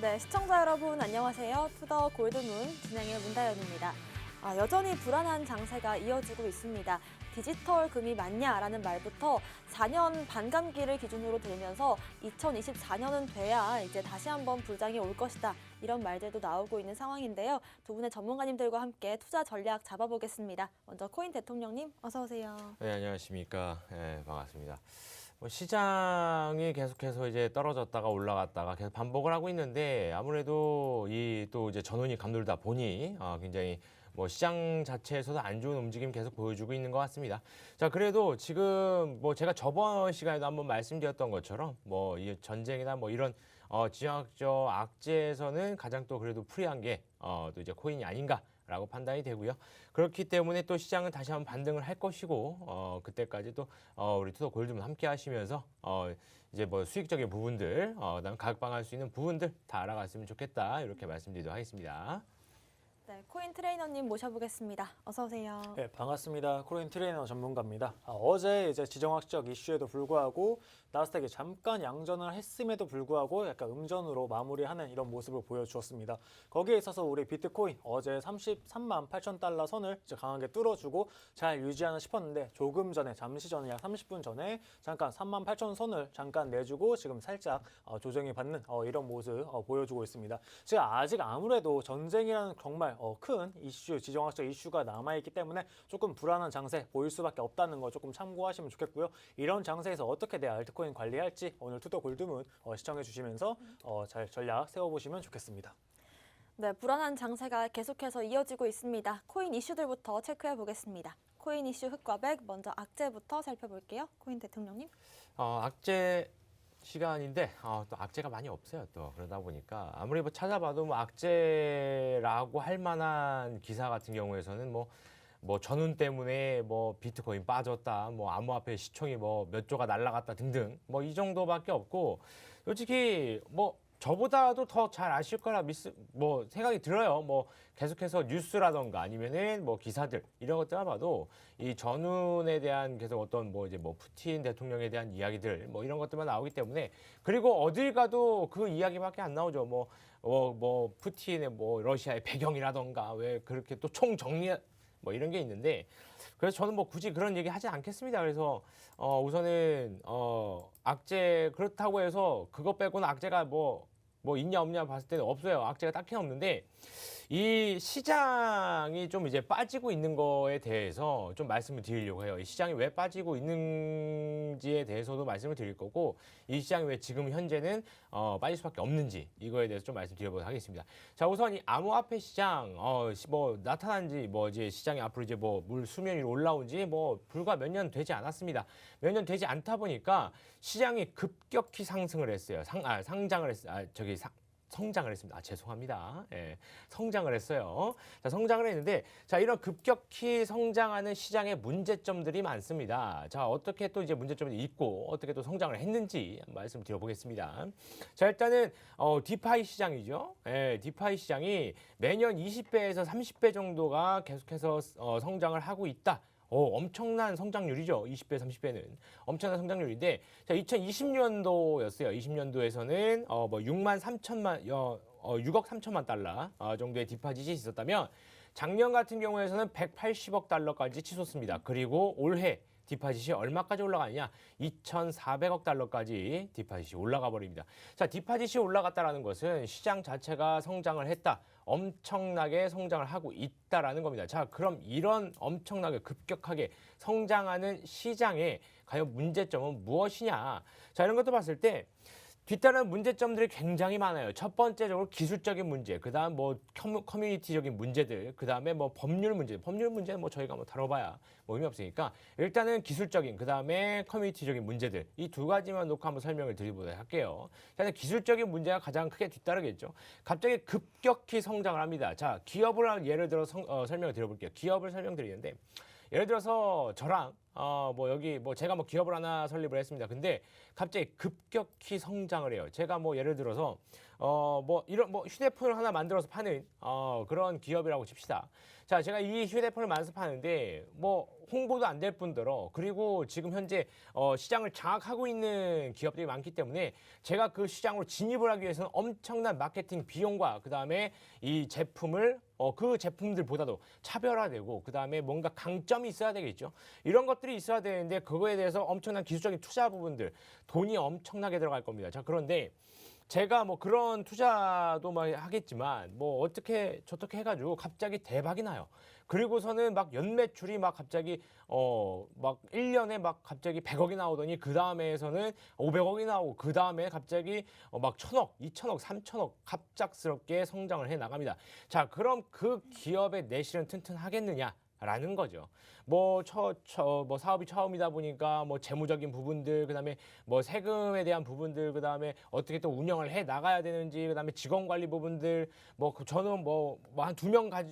네, 시청자 여러분 안녕하세요. 투더 골드문 진행의 문다연입니다. 여전히 불안한 장세가 이어지고 있습니다. 디지털 금이 맞냐라는 말부터 4년 반감기를 기준으로 들면서 2024년은 돼야 이제 다시 한번 불장이 올 것이다. 이런 말들도 나오고 있는 상황인데요. 두 분의 전문가님들과 함께 투자 전략 잡아보겠습니다. 먼저 코인 대통령님 어서 오세요. 네, 안녕하십니까. 네, 반갑습니다. 시장이 계속해서 이제 떨어졌다가 올라갔다가 계속 반복을 하고 있는데 아무래도 이 또 이제 전운이 감돌다 보니 굉장히 시장 자체에서도 안 좋은 움직임 계속 보여주고 있는 것 같습니다. 자, 그래도 지금 제가 저번 시간에도 한번 말씀드렸던 것처럼 이 전쟁이나 이런 지정학적 악재에서는 가장 또 그래도 프리한 게 또 이제 코인이 아닌가라고 판단이 되고요. 그렇기 때문에 또 시장은 다시 한번 반등을 할 것이고 그때까지 또 우리 투더 골드문 함께 하시면서 이제 수익적인 부분들 그다음에 가격 방어할 수 있는 부분들 다 알아갔으면 좋겠다 이렇게 말씀드리도록 하겠습니다. 네, 코인 트레이너님 모셔보겠습니다. 어서 오세요. 네, 반갑습니다. 코인 트레이너 전문가입니다. 어제 이제 지정학적 이슈에도 불구하고 나스닥이 잠깐 양전을 했음에도 불구하고 약간 음전으로 마무리하는 이런 모습을 보여주었습니다. 거기에 있어서 우리 비트코인 어제 33만 8천 달러 선을 이제 강하게 뚫어주고 잘 유지하나 싶었는데 조금 전에 잠시 전에 약 30분 전에 잠깐 3만 8천 선을 잠깐 내주고 지금 살짝 조정이 받는 이런 모습 보여주고 있습니다. 제가 아직 아무래도 전쟁이라는 정말 큰 이슈, 지정학적 이슈가 남아있기 때문에 조금 불안한 장세 보일 수밖에 없다는 거 조금 참고하시면 좋겠고요. 이런 장세에서 어떻게 내 알트코인 관리할지 오늘 투더 골드문 시청해 주시면서 잘 전략 세워보시면 좋겠습니다. 네, 불안한 장세가 계속해서 이어지고 있습니다. 코인 이슈들부터 체크해 보겠습니다. 코인 이슈 흑과백, 먼저 악재부터 살펴볼게요. 코인 대통령님. 악재 시간인데 또 악재가 많이 없어요. 또 그러다 보니까 아무리 찾아봐도 악재라고 할 만한 기사 같은 경우에서는 전운 때문에 비트코인 빠졌다, 암호화폐 시총이 몇 조가 날라갔다 등등 이 정도밖에 없고 솔직히 저보다도 더 잘 아실 거라 생각이 들어요. 계속해서 뉴스라던가 아니면은 기사들 이런 것들만 봐도 이 전운에 대한 계속 어떤 푸틴 대통령에 대한 이야기들 이런 것들만 나오기 때문에 그리고 어딜 가도 그 이야기밖에 안 나오죠. 푸틴의 러시아의 배경이라던가 왜 그렇게 또 총정리 이런 게 있는데 그래서 저는 굳이 그런 얘기 하지 않겠습니다. 그래서 우선은 악재 그렇다고 해서 그것 빼고는 악재가 있냐 없냐 봤을 때는 없어요. 악재가 딱히 없는데 이 시장이 좀 이제 빠지고 있는 거에 대해서 좀 말씀을 드리려고 해요. 이 시장이 왜 빠지고 있는지에 대해서도 말씀을 드릴 거고 이 시장이 왜 지금 현재는 빠질 수밖에 없는지 이거에 대해서 좀 말씀드려보도록 하겠습니다. 자, 우선 이 암호화폐 시장 나타난지 이제 시장이 앞으로 이제 물 수면 위로 올라온지 불과 몇 년 되지 않았습니다. 몇 년 되지 않다 보니까 시장이 급격히 상승을 했어요. 상장을 했어요. 성장을 했습니다. 죄송합니다. 예, 성장을 했어요. 자, 성장을 했는데, 자, 이런 급격히 성장하는 시장의 문제점들이 많습니다. 자, 어떻게 또 이제 문제점이 있고, 어떻게 또 성장을 했는지 말씀 드려보겠습니다. 자, 일단은, 디파이 시장이죠. 예, 디파이 시장이 매년 20배에서 30배 정도가 계속해서 성장을 하고 있다. 엄청난 성장률이죠. 20배, 30배는. 엄청난 성장률인데, 자, 2020년도였어요. 20년도에서는, 6억 3천만 달러 정도의 디파짓이 있었다면, 작년 같은 경우에서는 180억 달러까지 치솟습니다. 그리고 올해 디파짓이 얼마까지 올라가느냐? 2,400억 달러까지 디파짓이 올라가 버립니다. 자, 디파짓이 올라갔다라는 것은 시장 자체가 성장을 했다. 엄청나게 성장을 하고 있다라는 겁니다. 자, 그럼 이런 엄청나게 급격하게 성장하는 시장의 과연 문제점은 무엇이냐? 자, 이런 것도 봤을 때 뒤따르는 문제점들이 굉장히 많아요. 첫 번째적으로 기술적인 문제, 그 다음 커뮤니티적인 문제들, 그 다음에 법률 문제는 저희가 다뤄봐야 의미 없으니까 일단은 기술적인, 그 다음에 커뮤니티적인 문제들 이 두 가지만 놓고 한번 설명을 드리도록 할게요. 일단 기술적인 문제가 가장 크게 뒤따르겠죠. 갑자기 급격히 성장을 합니다. 자, 기업을 예를 들어 설명을 드려볼게요. 기업을 설명드리는데 예를 들어서 저랑 제가 기업을 하나 설립을 했습니다. 근데 갑자기 급격히 성장을 해요. 제가 예를 들어서 뭐 이런 뭐 휴대폰을 하나 만들어서 파는 그런 기업이라고 칩시다. 자, 제가 이 휴대폰을 만들어서 파는데 뭐 홍보도 안 될 뿐더러 그리고 지금 현재 시장을 장악하고 있는 기업들이 많기 때문에 제가 그 시장으로 진입을 하기 위해서는 엄청난 마케팅 비용과 그다음에 이 제품을 그 제품들보다도 차별화되고 그다음에 뭔가 강점이 있어야 되겠죠. 이런 것들이 있어야 되는데 그거에 대해서 엄청난 기술적인 투자 부분들 돈이 엄청나게 들어갈 겁니다. 자, 그런데 제가 뭐 그런 투자도 막 하겠지만 뭐 어떻게 저렇게 해가지고 갑자기 대박이 나요. 그리고서는 막 연매출이 막 갑자기 막 1년에 막 갑자기 100억이 나오더니 그 다음에서는 500억이 나오고 그 다음에 갑자기 막 1000억, 2000억, 3000억 갑작스럽게 성장을 해 나갑니다. 자, 그럼 그 기업의 내실은 튼튼하겠느냐? 라는 거죠. 뭐 사업이 처음이다 보니까 뭐 재무적인 부분들, 그다음에 뭐 세금에 대한 부분들, 그다음에 어떻게 또 운영을 해 나가야 되는지, 그다음에 직원 관리 부분들, 저는 한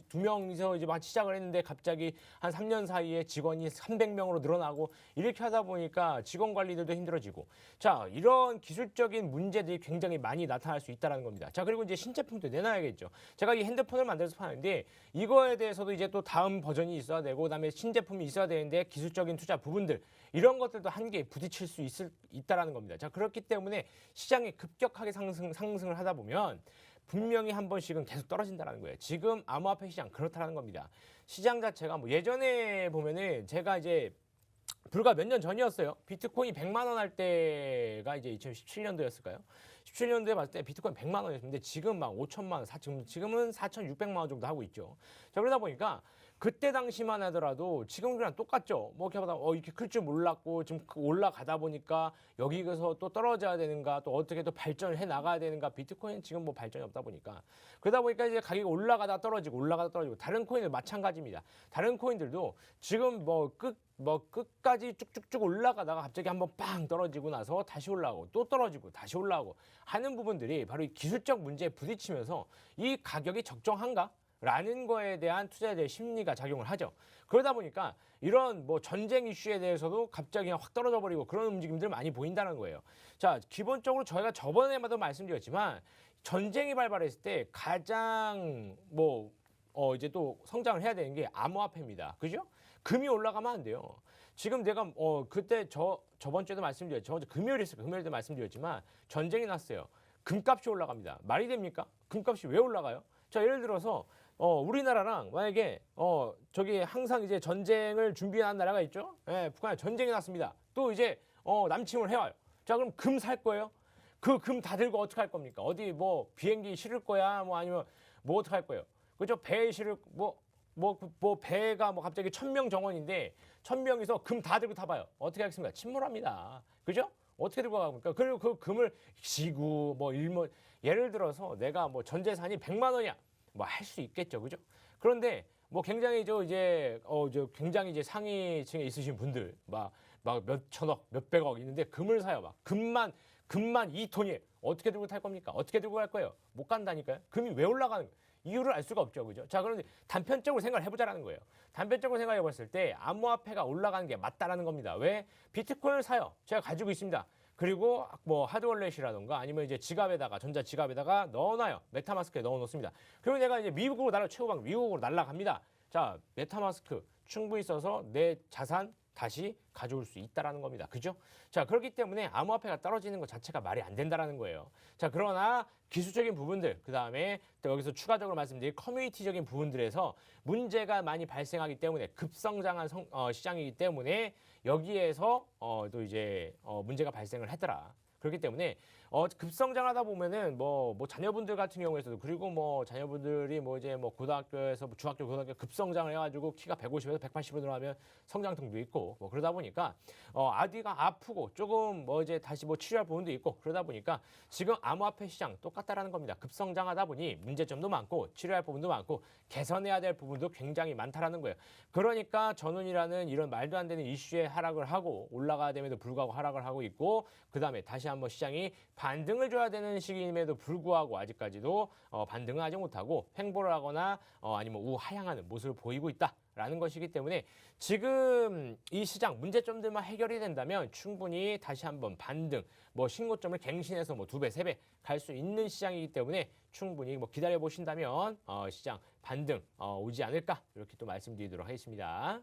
두 명이서 이제 막 시작을 했는데 갑자기 한 3년 사이에 직원이 300명으로 늘어나고 이렇게 하다 보니까 직원 관리들도 힘들어지고, 자, 이런 기술적인 문제들이 굉장히 많이 나타날 수 있다는 겁니다. 자, 그리고 이제 신제품도 내놔야겠죠. 제가 이 핸드폰을 만들어서 파는데 이거에 대해서도 이제 또 다음 버전이 있어야 되고 그다음에 신제품이 있어야 되는데 기술적인 투자 부분들 이런 것들도 한계에 부딪힐 수 있다라는 겁니다. 자, 그렇기 때문에 시장이 급격하게 상승을 하다 보면 분명히 한 번씩은 계속 떨어진다는 거예요. 지금 암호화폐 시장 그렇다는 겁니다. 시장 자체가 뭐 예전에 보면은 제가 이제 불과 몇 년 전이었어요. 비트코인 100만 원 할 때가 이제 2017년도였을까요? 17년도에 봤을 때 비트코인 100만 원이었는데 지금 막 5천만 원, 지금은 4,600만 원 정도 하고 있죠. 자, 그러다 보니까 그때 당시만 하더라도 지금이랑 똑같죠. 뭐 이렇게 보다 이렇게 클 줄 몰랐고 지금 올라가다 보니까 여기서 또 떨어져야 되는가, 또 어떻게 또 발전을 해 나가야 되는가. 비트코인 지금 뭐 발전이 없다 보니까 그러다 보니까 이제 가격이 올라가다 떨어지고 다른 코인들 마찬가지입니다. 다른 코인들도 지금 끝까지 쭉쭉쭉 올라가다가 갑자기 한번 빵 떨어지고 나서 다시 올라오고 또 떨어지고 다시 올라오고 하는 부분들이 바로 이 기술적 문제에 부딪히면서 이 가격이 적정한가? 라는 거에 대한 투자자의 심리가 작용을 하죠. 그러다 보니까 이런 뭐 전쟁 이슈에 대해서도 갑자기 그냥 확 떨어져 버리고 그런 움직임들 많이 보인다는 거예요. 자, 기본적으로 저희가 저번에마도 말씀드렸지만 전쟁이 발발했을 때 가장 이제 또 성장을 해야 되는 게 암호화폐입니다. 그죠? 금이 올라가면 안 돼요. 지금 내가 그때 저번 주에도 말씀드렸죠. 금요일도 말씀드렸지만 전쟁이 났어요. 금값이 올라갑니다. 말이 됩니까? 금값이 왜 올라가요? 자, 예를 들어서 우리나라랑 만약에 저기 항상 이제 전쟁을 준비한 나라가 있죠. 예, 북한에 전쟁이 났습니다. 또 이제 남침을 해와요. 자, 그럼 금 살 거예요? 그 금 다 들고 어떻게 할 겁니까? 어디 뭐 비행기 실을 거야? 뭐 아니면 뭐 어떻게 할 거예요? 그죠? 배에 실을 배가 갑자기 1000명 정원인데 1000명이서 금 다 들고 타봐요. 어떻게 하겠습니까? 침몰합니다. 그죠? 어떻게 들고 가니까 그리고 그 금을 지구 예를 들어서 내가 전 재산이 100만 원이야. 할 수 있겠죠. 그죠? 그런데 굉장히 굉장히 이제 상위층에 있으신 분들 막 몇천억, 몇백억 있는데 금을 사요. 금만 2톤이 어떻게 들고 탈 겁니까? 어떻게 들고 갈 거예요? 못 간다니까요. 금이 왜 올라가는 거예요? 이유를 알 수가 없죠. 그죠? 자, 그런데 단편적으로 생각을 해보자라는 거예요. 단편적으로 생각해 봤을 때 암호화폐가 올라가는 게 맞다라는 겁니다. 왜? 비트코인을 사요. 제가 가지고 있습니다. 그리고 하드월렛이라던가 아니면 이제 전자 지갑에다가 넣어놔요. 메타마스크에 넣어놓습니다. 그리고 내가 이제 미국으로 날아갑니다. 자, 메타마스크 충분히 써서 내 자산 다시 가져올 수 있다라는 겁니다. 그죠? 자, 그렇기 때문에 암호화폐가 떨어지는 것 자체가 말이 안 된다라는 거예요. 자, 그러나 기술적인 부분들, 그 다음에 또 여기서 추가적으로 말씀드릴 커뮤니티적인 부분들에서 문제가 많이 발생하기 때문에 급성장한 시장이기 때문에 여기에서 또 이제 문제가 발생을 하더라. 그렇기 때문에 급성장하다 보면은 자녀분들 같은 경우에서도 그리고 자녀분들이 고등학교에서 중학교 고등학교 급성장을 해가지고 키가 150에서 180으로 늘어나면 성장통도 있고 그러다 보니까 아디가 아프고 조금 이제 다시 치료할 부분도 있고 그러다 보니까 지금 암호화폐 시장 똑같다라는 겁니다. 급성장하다 보니 문제점도 많고 치료할 부분도 많고 개선해야 될 부분도 굉장히 많다라는 거예요. 그러니까 전운이라는 이런 말도 안 되는 이슈에 하락을 하고 올라가야 됨에도 불구하고 하락을 하고 있고 그 다음에 다시 한번 시장이 반등을 줘야 되는 시기임에도 불구하고 아직까지도 반등을 하지 못하고 횡보를 하거나 아니면 우하향하는 모습을 보이고 있다. 라는 것이기 때문에 지금 이 시장 문제점들만 해결이 된다면 충분히 다시 한번 반등, 뭐 신고점을 갱신해서 뭐 2배, 3배 갈 수 있는 시장이기 때문에 충분히 뭐 기다려 보신다면 시장 반등 오지 않을까 이렇게 또 말씀드리도록 하겠습니다.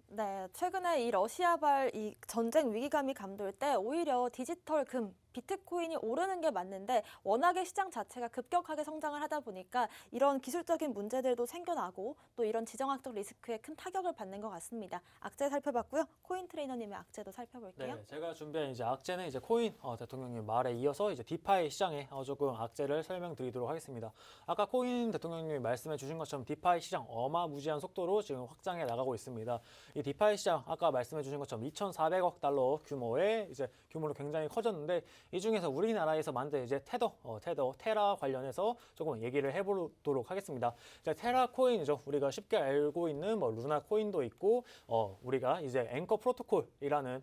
네, 최근에 이 러시아발 이 전쟁 위기감이 감돌 때 오히려 디지털 금, 비트코인이 오르는 게 맞는데 워낙에 시장 자체가 급격하게 성장을 하다 보니까 이런 기술적인 문제들도 생겨나고 또 이런 지정학적 리스크에 큰 타격을 받는 것 같습니다. 악재 살펴봤고요. 코인 트레이너님의 악재도 살펴볼게요. 네, 제가 준비한 이제 악재는 이제 코인 대통령님 말에 이어서 이제 디파이 시장에 조금 악재를 설명드리도록 하겠습니다. 아까 코인 대통령님이 말씀해 주신 것처럼 디파이 시장 어마무지한 속도로 지금 확장해 나가고 있습니다. 이 디파이 시장 아까 말씀해 주신 것처럼 2,400억 달러 규모의 이제 규모로 굉장히 커졌는데 이 중에서 우리나라에서 만든 이제 테라 관련해서 조금 얘기를 해보도록 하겠습니다. 이제 테라 코인이죠. 우리가 쉽게 알고 있는 뭐 루나 코인도 있고 우리가 이제 앵커 프로토콜이라는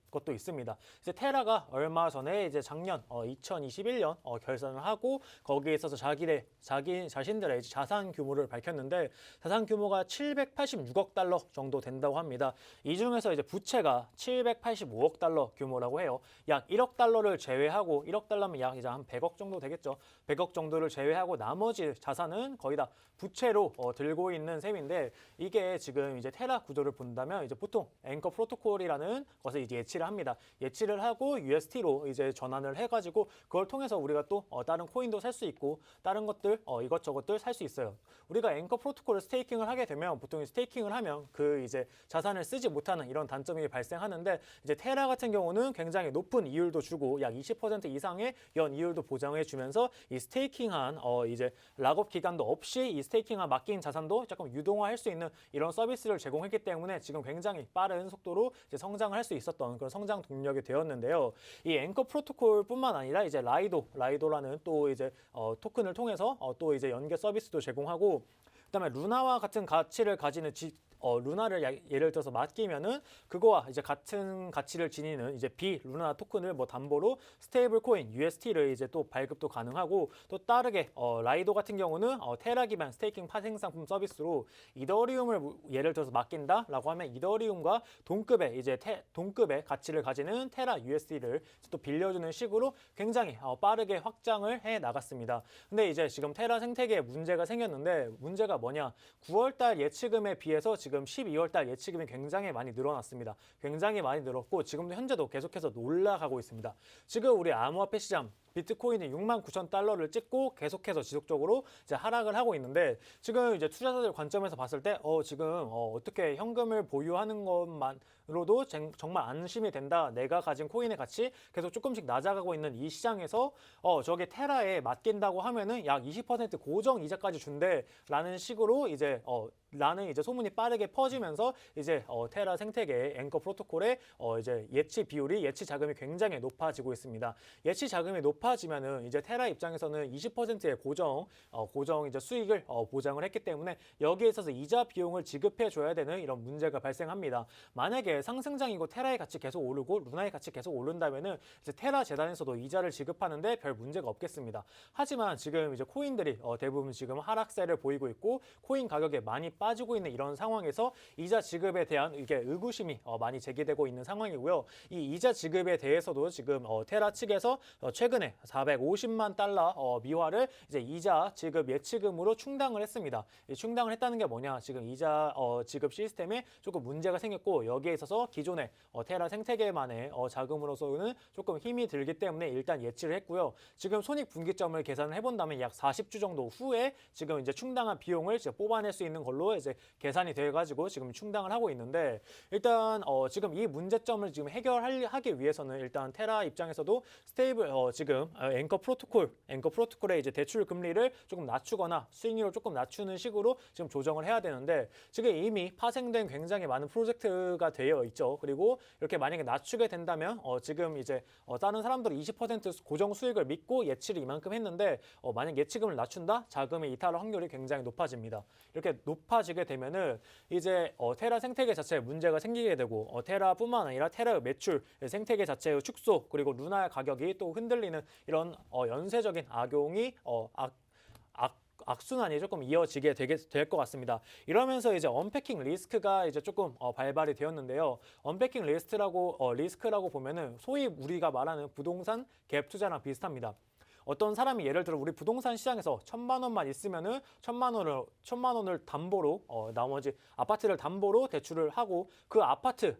것도 있습니다. 이제 테라가 얼마 전에 이제 작년 2021년 결산을 하고 거기에 있어서 자신들의 이제 자산 규모를 밝혔는데 자산 규모가 786억 달러 정도 된다고 합니다. 이 중에서 이제 부채가 785억 달러 규모라고 해요. 약 1억 달러를 제외하고 1억 달러면 약 이제 한 100억 정도 되겠죠. 100억 정도를 제외하고 나머지 자산은 거의 다 부채로 들고 있는 셈인데 이게 지금 이제 테라 구조를 본다면 이제 보통 앵커 프로토콜이라는 것을 이제 예치를 합니다. 예치를 하고 UST로 이제 전환을 해가지고 그걸 통해서 우리가 또 다른 코인도 살 수 있고 다른 것들 이것저것들 살 수 있어요. 우리가 앵커 프로토콜을 스테이킹을 하게 되면 보통 스테이킹을 하면 그 이제 자산을 쓰지 못하는 이런 단점이 발생하는데 이제 테라 같은 경우는 굉장히 높은 이율도 주고 약 20% 이상의 연 이율도 보장해 주면서 이 스테이킹한 이제 락업 기간도 없이 이 스테이킹한 맡긴 자산도 조금 유동화할 수 있는 이런 서비스를 제공했기 때문에 지금 굉장히 빠른 속도로 이제 성장을 할 수 있었던 그런 성장 동력이 되었는데요. 이 앵커 프로토콜뿐만 아니라 이제 라이도라는 또 이제 토큰을 통해서 또 이제 연계 서비스도 제공하고 그다음에 루나와 같은 가치를 가지는 루나를 예를 들어서 맡기면은 그거와 이제 같은 가치를 지니는 이제 비루나 토큰을 뭐 담보로 스테이블 코인 UST를 이제 또 발급도 가능하고 또 다르게 라이도 같은 경우는 테라 기반 스테이킹 파생 상품 서비스로 이더리움을 예를 들어서 맡긴다라고 하면 이더리움과 동급의 이제 동급의 가치를 가지는 테라 USD를 또 빌려주는 식으로 굉장히 빠르게 확장을 해 나갔습니다. 근데 이제 지금 테라 생태계에 문제가 생겼는데 문제가 뭐냐? 9월달 예치금에 비해서 지금 12월달 예치금이 굉장히 많이 늘어났습니다. 굉장히 많이 늘었고 지금도 현재도 계속해서 올라가고 있습니다. 지금 우리 암호화폐 시장 비트코인이 69,000달러를 찍고 계속해서 지속적으로 이제 하락을 하고 있는데 지금 이제 투자자들 관점에서 봤을 때 지금 어떻게 현금을 보유하는 것만으로도 정말 안심이 된다. 내가 가진 코인의 가치 계속 조금씩 낮아가고 있는 이 시장에서 저게 테라에 맡긴다고 하면은 약 20% 고정 이자까지 준대라는 식으로 이제 라는 이제 소문이 빠르게 퍼지면서 이제 테라 생태계의 앵커 프로토콜의 이제 예치 비율이 예치 자금이 굉장히 높아지고 있습니다. 예치 자금이 높아지면은 이제 테라 입장에서는 20%의 고정 이제 수익을 보장을 했기 때문에 여기에 있어서 이자 비용을 지급해 줘야 되는 이런 문제가 발생합니다. 만약에 상승장이고 테라의 가치 계속 오르고 루나의 가치 계속 오른다면은 이제 테라 재단에서도 이자를 지급하는데 별 문제가 없겠습니다. 하지만 지금 이제 코인들이 대부분 지금 하락세를 보이고 있고 코인 가격에 많이 빠지고 있는 이런 상황에서 이자 지급에 대한 이게 의구심이 많이 제기되고 있는 상황이고요. 이 이자 지급에 대해서도 지금 테라 측에서 최근에 450만 달러 미화를 이제 이자 지급 예치금으로 충당을 했습니다. 충당을 했다는 게 뭐냐? 지금 이자 지급 시스템에 조금 문제가 생겼고 여기에 있어서 기존의 테라 생태계만의 자금으로서는 조금 힘이 들기 때문에 일단 예치를 했고요. 지금 손익분기점을 계산을 해본다면 약 40주 정도 후에 지금 이제 충당한 비용을 이제 뽑아낼 수 있는 걸로 이제 계산이 돼가지고 지금 충당을 하고 있는데 일단 지금 이 문제점을 지금 해결하기 위해서는 일단 테라 입장에서도 스테이블 지금 앵커 프로토콜의 이제 대출 금리를 조금 낮추거나 수익률을 조금 낮추는 식으로 지금 조정을 해야 되는데 지금 이미 파생된 굉장히 많은 프로젝트가 되어 있죠. 그리고 이렇게 만약에 낮추게 된다면 지금 이제 다른 사람들은 20% 고정 수익을 믿고 예치를 이만큼 했는데 만약 예치금을 낮춘다? 자금의 이탈 확률이 굉장히 높아집니다. 이렇게 높아지게 되면은 이제 테라 생태계 자체에 문제가 생기게 되고 테라뿐만 아니라 테라의 매출, 생태계 자체의 축소 그리고 루나의 가격이 또 흔들리는 이런 연쇄적인 악용이 악순환이 조금 이어지게 될 것 같습니다. 이러면서 이제 언패킹 리스크가 이제 조금 발발이 되었는데요. 언패킹 리스크라고 보면은 소위 우리가 말하는 부동산 갭 투자랑 비슷합니다. 어떤 사람이 예를 들어 우리 부동산 시장에서 1,000만 원만 있으면은 1,000만 원을 담보로 나머지 아파트를 담보로 대출을 하고 그 아파트를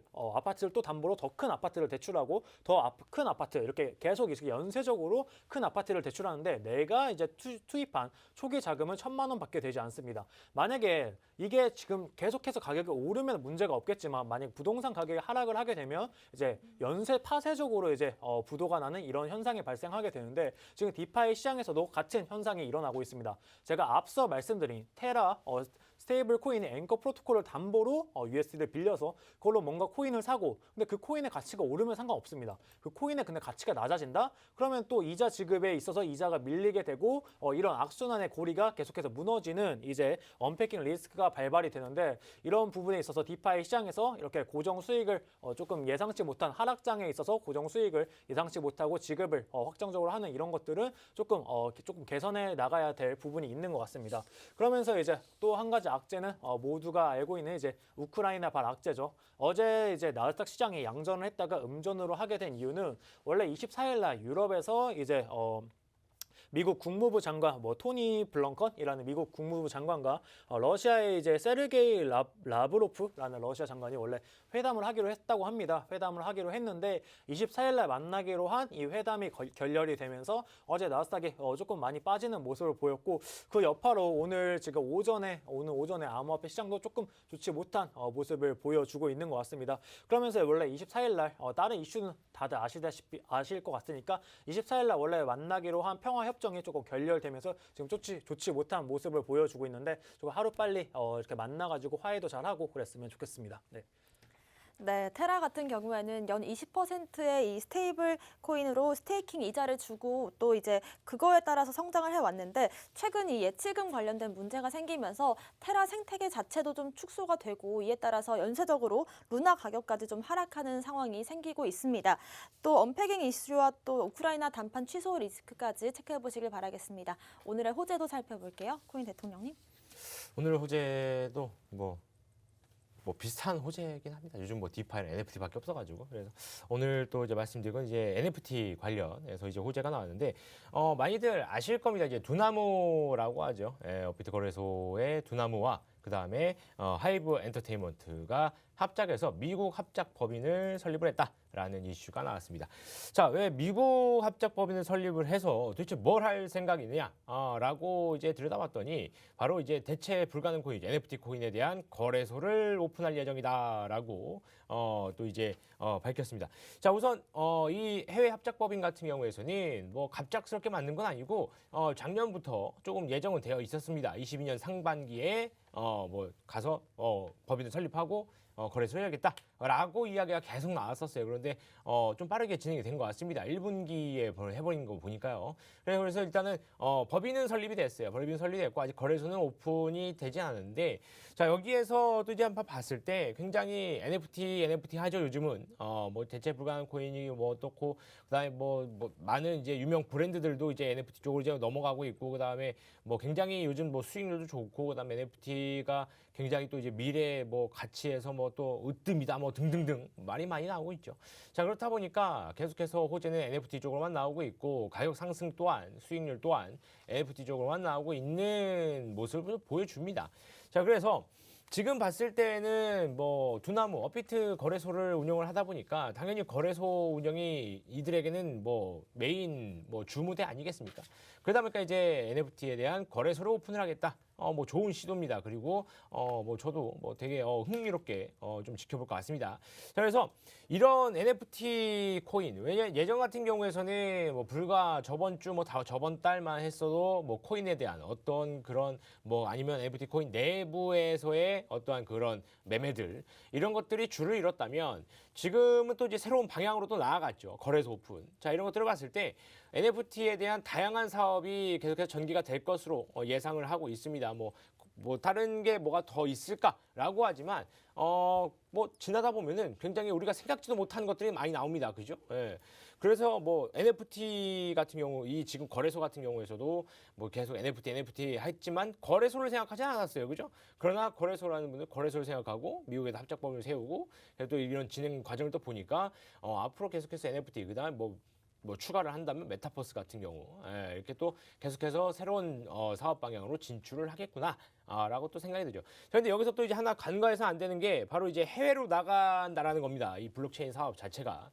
또 담보로 더 큰 아파트를 대출하고 더 큰 아파트 이렇게 계속 연쇄적으로 큰 아파트를 대출하는데 내가 이제 투입한 초기 자금은 1,000만 원밖에 되지 않습니다. 만약에 이게 지금 계속해서 가격이 오르면 문제가 없겠지만 만약 부동산 가격이 하락을 하게 되면 이제 파세적으로 이제 부도가 나는 이런 현상이 발생하게 되는데 지금 디파이 시장에서도 같은 현상이 일어나고 있습니다. 제가 앞서 말씀드린 테라 스테이블 코인의 앵커 프로토콜을 담보로 USD를 빌려서 그걸로 뭔가 코인을 사고 근데 그 코인의 가치가 오르면 상관없습니다. 그 코인의 근데 가치가 낮아진다? 그러면 또 이자 지급에 있어서 이자가 밀리게 되고 이런 악순환의 고리가 계속해서 무너지는 이제 언패킹 리스크가 발발이 되는데 이런 부분에 있어서 디파이 시장에서 이렇게 고정 수익을 조금 예상치 못한 하락장에 있어서 고정 수익을 예상치 못하고 지급을 확정적으로 하는 이런 것들은 조금 개선해 나가야 될 부분이 있는 것 같습니다. 그러면서 이제 또 한 가지 악재는 모두가 알고 있는 이제 우크라이나발 악재죠. 어제 이제 나스닥 시장이 양전을 했다가 음전으로 하게 된 이유는 원래 24일 날 유럽에서 이제 미국 국무부 장관 토니 블렁컨이라는 미국 국무부 장관과 러시아의 이제 세르게이 라브로프라는 러시아 장관이 원래 회담을 하기로 했다고 합니다. 회담을 하기로 했는데 24일 날 만나기로 한 이 회담이 결렬이 되면서 어제 나스닥이 조금 많이 빠지는 모습을 보였고 그 여파로 오늘 오전에 암호화폐 시장도 조금 좋지 못한 모습을 보여주고 있는 것 같습니다. 그러면서 원래 24일 날 다른 이슈는 다들 아실 것 같으니까 24일 날 원래 만나기로 한 평화 협정이 조금 결렬되면서 지금 좋지 못한 모습을 보여주고 있는데 조금 하루빨리 이렇게 만나가지고 화해도 잘하고 그랬으면 좋겠습니다. 네. 네, 테라 같은 경우에는 연 20%의 이 스테이블 코인으로 스테이킹 이자를 주고 또 이제 그거에 따라서 성장을 해왔는데 최근 이 예치금 관련된 문제가 생기면서 테라 생태계 자체도 좀 축소가 되고 이에 따라서 연쇄적으로 루나 가격까지 좀 하락하는 상황이 생기고 있습니다. 또 언패킹 이슈와 또 우크라이나 단판 취소 리스크까지 체크해 보시길 바라겠습니다. 오늘의 호재도 살펴볼게요. 코인 대통령님. 오늘 호재도 뭐 비슷한 호재이긴 합니다. 요즘 디파이는 NFT밖에 없어가지고 그래서 오늘 또 이제 말씀드린 건 이제 NFT 관련해서 이제 호재가 나왔는데 많이들 아실 겁니다. 이제 두나무라고 하죠. 업비트 거래소의 두나무와 그 다음에 하이브 엔터테인먼트가 합작해서 미국 합작 법인을 설립을 했다라는 이슈가 나왔습니다. 자, 왜 미국 합작 법인을 설립을 해서 도대체 뭘 할 생각이냐? 라고 이제 들여다봤더니 바로 이제 대체 불가능 코인, NFT 코인에 대한 거래소를 오픈할 예정이다라고 또 이제 밝혔습니다. 자, 우선 이 해외 합작 법인 같은 경우에서는 갑작스럽게 만든 건 아니고 작년부터 조금 예정은 되어 있었습니다. 22년 상반기에 가서 법인을 설립하고 거래소를 해야겠다라고 이야기가 계속 나왔었어요. 그런데 좀 빠르게 진행이 된 것 같습니다. 1분기에 해버린 거 보니까요. 그래서 일단은 법인은 설립이 됐어요. 법인은 설립이 됐고 아직 거래소는 오픈이 되지 않았는데 자 여기에서 또 이제 한번 봤을 때 굉장히 NFT 하죠. 요즘은 대체 불가능 코인이 어떻고 그다음에 많은 이제 유명 브랜드들도 이제 NFT 쪽으로 이제 넘어가고 있고 그다음에 굉장히 요즘 수익률도 좋고 그다음에 NFT가 굉장히 또 이제 미래 가치에서 또 으뜸이다 등등등 말이 많이 나오고 있죠. 자 그렇다 보니까 계속해서 호재는 NFT 쪽으로만 나오고 있고 가격 상승 또한 수익률 또한 NFT 쪽으로만 나오고 있는 모습을 보여줍니다. 자 그래서 지금 봤을 때는 두나무, 업비트 거래소를 운영을 하다 보니까 당연히 거래소 운영이 이들에게는 메인 주무대 아니겠습니까? 그러다 보니까 이제 NFT에 대한 거래소를 오픈을 하겠다. 좋은 시도입니다. 그리고 저도 되게 흥미롭게 좀 지켜볼 것 같습니다. 자, 그래서 이런 NFT 코인, 왜냐면 예전 같은 경우에서는 불과 저번 주 저번 달만 했어도 코인에 대한 어떤 그런 아니면 NFT 코인 내부에서의 어떠한 그런 매매들 이런 것들이 줄을 잃었다면 지금은 또 이제 새로운 방향으로 또 나아갔죠. 거래소 오픈. 자, 이런 것들을 봤을 때 NFT에 대한 다양한 사업이 계속해서 전개가 될 것으로 예상을 하고 있습니다. 뭐 다른 게 뭐가 더 있을까라고 하지만 뭐 지나다 보면은 굉장히 우리가 생각지도 못한 것들이 많이 나옵니다. 그죠? 예. 그래서 뭐 NFT 같은 경우 이 지금 거래소 같은 경우에서도 뭐 계속 NFT 했지만 거래소를 생각하지 않았어요. 그죠? 그러나 거래소라는 분들 거래소를 생각하고 미국에도 합작법을 세우고 또 이런 진행 과정을 또 보니까 앞으로 계속해서 NFT 그다음에 뭐 추가를 한다면 메타버스 같은 경우 이렇게 또 계속해서 새로운 사업 방향으로 진출을 하겠구나라고 또 생각이 들죠. 그런데 여기서 또 이제 하나 간과해서 안 되는 게 바로 이제 해외로 나간다라는 겁니다. 이 블록체인 사업 자체가.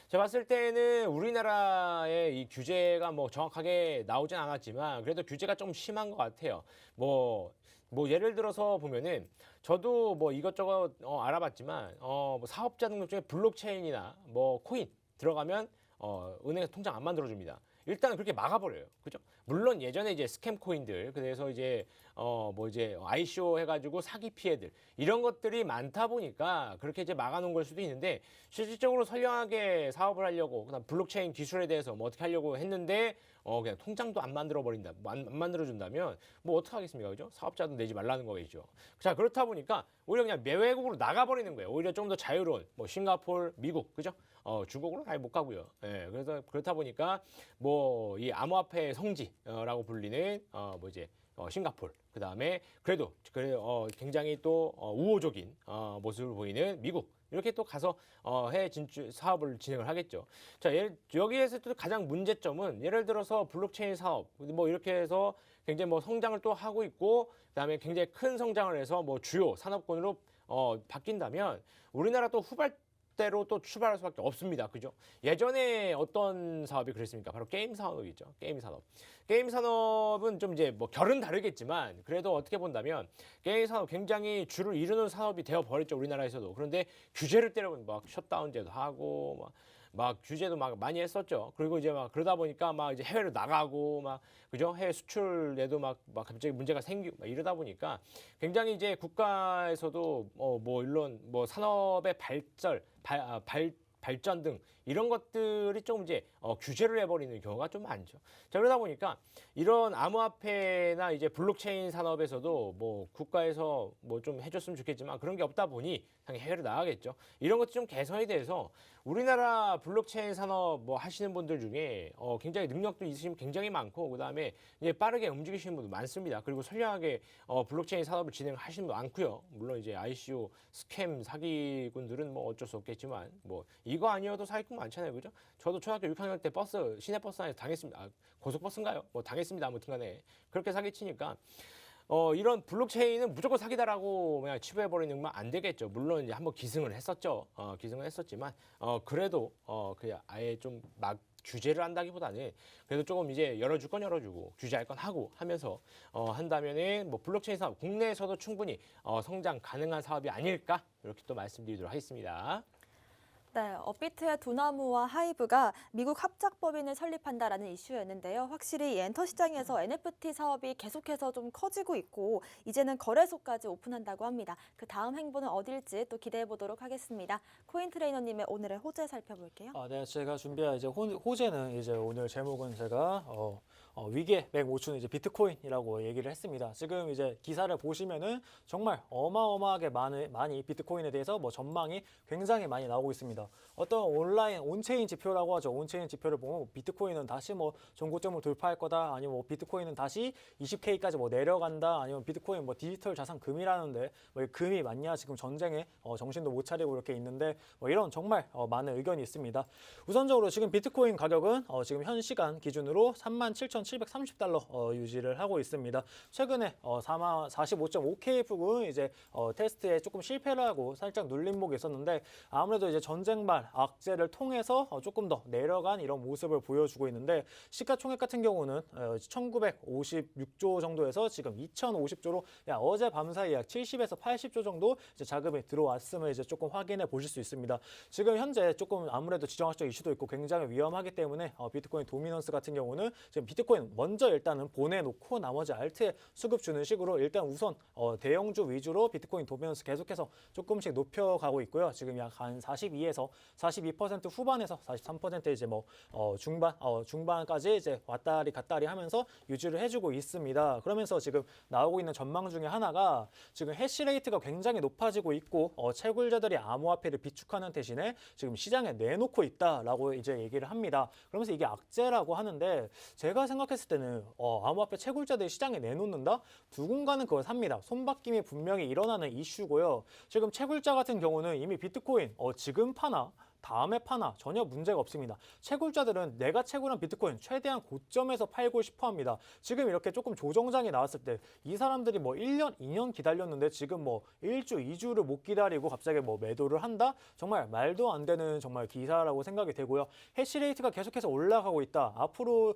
제가 봤을 때는 우리나라의 이 규제가 뭐 정확하게 나오진 않았지만 그래도 규제가 좀 심한 것 같아요. 뭐 예를 들어서 보면은 저도 뭐 이것저것 알아봤지만 뭐 사업자 등록 중에 블록체인이나 뭐 코인 들어가면 은행에서 통장 안 만들어줍니다. 일단은 그렇게 막아버려요. 그죠? 물론 예전에 이제 스캠 코인들, 그래서 이제, ICO 해가지고 사기 피해들, 이런 것들이 많다 보니까 그렇게 이제 막아놓은 걸 수도 있는데, 실질적으로 선량하게 사업을 하려고, 그다음 블록체인 기술에 대해서 뭐 어떻게 하려고 했는데, 그냥 통장도 안 만들어버린다, 안 만들어준다면, 뭐 어떻게 하겠습니까? 그죠? 사업자도 내지 말라는 거겠죠. 자, 그렇다 보니까 오히려 그냥 외국으로 나가버리는 거예요. 오히려 좀 더 자유로운, 뭐 싱가포르, 미국, 그죠? 중국으로는 아예 못 가고요. 예, 그래서 그렇다 보니까 뭐 이 암호화폐 성지라고 불리는 싱가포르, 그 다음에 그래도 굉장히 또 우호적인 모습을 보이는 미국. 이렇게 또 가서 해외 진출 사업을 진행을 하겠죠. 자, 여기에서 또 가장 문제점은 예를 들어서 블록체인 사업 뭐 이렇게 해서 굉장히 뭐 성장을 또 하고 있고 그다음에 굉장히 큰 성장을 해서 뭐 주요 산업군으로 바뀐다면 우리나라 또 후발대로 또 출발할 수밖에 없습니다. 그죠? 예전에 어떤 사업이 그랬습니까? 바로 게임 산업이죠. 게임 산업. 게임 산업은 좀 이제 뭐 결은 다르겠지만 그래도 어떻게 본다면 게임 산업 굉장히 주를 이루는 산업이 되어 버렸죠. 우리나라에서도. 그런데 규제를 때려보면 막 셧다운제도 하고 막 규제도 막 많이 했었죠. 그리고 이제 막 그러다 보니까 막 이제 해외로 나가고 막 그죠? 해외 수출에도 막 갑자기 문제가 생기고 막 이러다 보니까 굉장히 이제 국가에서도 물론 뭐 산업의 발전 등 이런 것들이 조금 이제 규제를 해버리는 경우가 좀 많죠. 자, 그러다 보니까 이런 암호화폐나 이제 블록체인 산업에서도 뭐 국가에서 뭐 좀 해줬으면 좋겠지만 그런 게 없다 보니 당연히 해외로 나가겠죠. 이런 것도 좀 개선이 돼서 우리나라 블록체인 산업 뭐 하시는 분들 중에 굉장히 능력도 있으신 굉장히 많고 그다음에 이제 빠르게 움직이시는 분도 많습니다. 그리고 선량하게 블록체인 산업을 진행하시는 분 많고요. 물론 이제 ICO 스캠 사기꾼들은 뭐 어쩔 수 없겠지만 뭐 이거 아니어도 사기꾼 많잖아요. 그죠? 저도 초등학교 6학년 때 시내버스 안에서 당했습니다. 고속버스인가요? 뭐 당했습니다. 아무튼간에 그렇게 사기치니까 이런 블록체인은 무조건 사기다라고 그냥 치부해버리는 건 안 되겠죠. 물론 이제 한번 기승을 했었죠. 기승을 했었지만 그래도 그냥 아예 좀 막 규제를 한다기보다는 그래도 조금 이제 열어줄 건 열어주고 규제할 건 하고 하면서 한다면은 뭐 블록체인 사업 국내에서도 충분히 성장 가능한 사업이 아닐까 이렇게 또 말씀드리도록 하겠습니다. 네, 업비트의 두나무와 하이브가 미국 합작법인을 설립한다라는 이슈였는데요. 확실히 이 엔터 시장에서 NFT 사업이 계속해서 좀 커지고 있고 이제는 거래소까지 오픈한다고 합니다. 그 다음 행보는 어딜지 또 기대해 보도록 하겠습니다. 코인 트레이너님의 오늘의 호재 살펴볼게요. 네, 제가 준비한 이제 호재는 이제 오늘 제목은 제가 위기의 맥5초는 이제 비트코인이라고 얘기를 했습니다. 지금 이제 기사를 보시면은 정말 어마어마하게 많이 비트코인에 대해서 뭐 전망이 굉장히 많이 나오고 있습니다. 어떤 온라인 온체인 지표라고 하죠. 온체인 지표를 보면 비트코인은 다시 뭐 전고점을 돌파할 거다. 아니면 뭐 비트코인은 다시 20K까지 뭐 내려간다. 아니면 비트코인 뭐 디지털 자산 금이라는데 뭐 금이 맞냐? 지금 전쟁에 정신도 못 차리고 이렇게 있는데 뭐 이런 정말 많은 의견이 있습니다. 우선적으로 지금 비트코인 가격은 지금 현 시간 기준으로 37,730달러 유지를 하고 있습니다. 최근에 45.5K 부근 이제 테스트에 조금 실패를 하고 살짝 눌림목이 있었는데 아무래도 이제 전쟁발 악재를 통해서 조금 더 내려간 이런 모습을 보여주고 있는데 시가총액 같은 경우는 1,956조 정도에서 지금 2,050조로 어제 밤사이 약 70에서 80조 정도 이제 자금이 들어왔음을 이제 조금 확인해 보실 수 있습니다. 지금 현재 조금 아무래도 지정학적 이슈도 있고 굉장히 위험하기 때문에 비트코인 도미넌스 같은 경우는 지금 비트코인 비트코인 먼저 일단은 보내놓고 나머지 알트에 수급 주는 식으로 일단 우선 대형주 위주로 비트코인 도면수 계속해서 조금씩 높여가고 있고요. 지금 약 한 42에서 42% 후반에서 43% 이제 뭐 중반까지 이제 왔다리 갔다리 하면서 유지를 해주고 있습니다. 그러면서 지금 나오고 있는 전망 중에 하나가 지금 해시레이트가 굉장히 높아지고 있고 채굴자들이 암호화폐를 비축하는 대신에 지금 시장에 내놓고 있다라고 이제 얘기를 합니다. 그러면서 이게 악재라고 하는데 제가 생각했을 때는 암호화폐 채굴자들이 시장에 내놓는다? 누군가는 그걸 삽니다. 손바뀜이 분명히 일어나는 이슈고요. 지금 채굴자 같은 경우는 이미 비트코인 지금 파나 다음에 파나 전혀 문제가 없습니다. 채굴자들은 내가 채굴한 비트코인 최대한 고점에서 팔고 싶어 합니다. 지금 이렇게 조금 조정장이 나왔을 때 이 사람들이 뭐 1년, 2년 기다렸는데 지금 뭐 1주, 2주를 못 기다리고 갑자기 뭐 매도를 한다? 정말 말도 안 되는 정말 기사라고 생각이 되고요. 해시레이트가 계속해서 올라가고 있다. 앞으로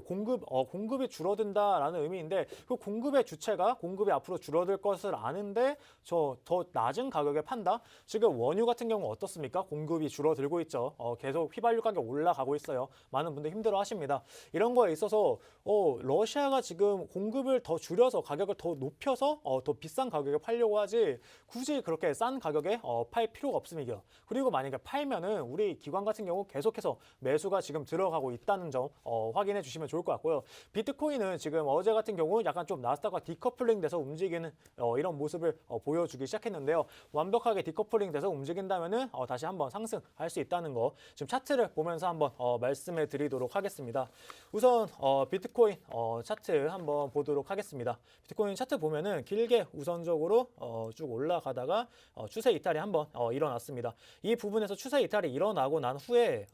공급이 줄어든다라는 의미인데 그 공급의 주체가 공급이 앞으로 줄어들 것을 아는데 더 낮은 가격에 판다? 지금 원유 같은 경우 어떻습니까? 공급이 줄어들고 있죠. 계속 휘발유 가격 올라가고 있어요. 많은 분들 힘들어 하십니다. 이런 거에 있어서 러시아가 지금 공급을 더 줄여서 가격을 더 높여서 더 비싼 가격에 팔려고 하지 굳이 그렇게 싼 가격에 팔 필요가 없습니다. 그리고 만약에 팔면은 우리 기관 같은 경우 계속해서 매수가 지금 들어가고 있다는 점 확인해 주시면 좋을 것 같고요. 비트코인은 지금 어제 같은 경우 약간 좀 나스닥과 디커플링 돼서 움직이는 이런 모습을 보여주기 시작했는데요. 완벽하게 디커플링 돼서 움직인다면은 다시 한번 상승할 수 있다는 거 지금 차트를 보면서 한번 말씀해 드리도록 하겠습니다. 우선 비트코인 차트 한번 보도록 하겠습니다. 비트코인 차트 보면은 길게 우선적으로 쭉 올라가다가 추세 이탈이 한번 일어났습니다. 이 부분에서 추세 이탈이 일어나고 난 후에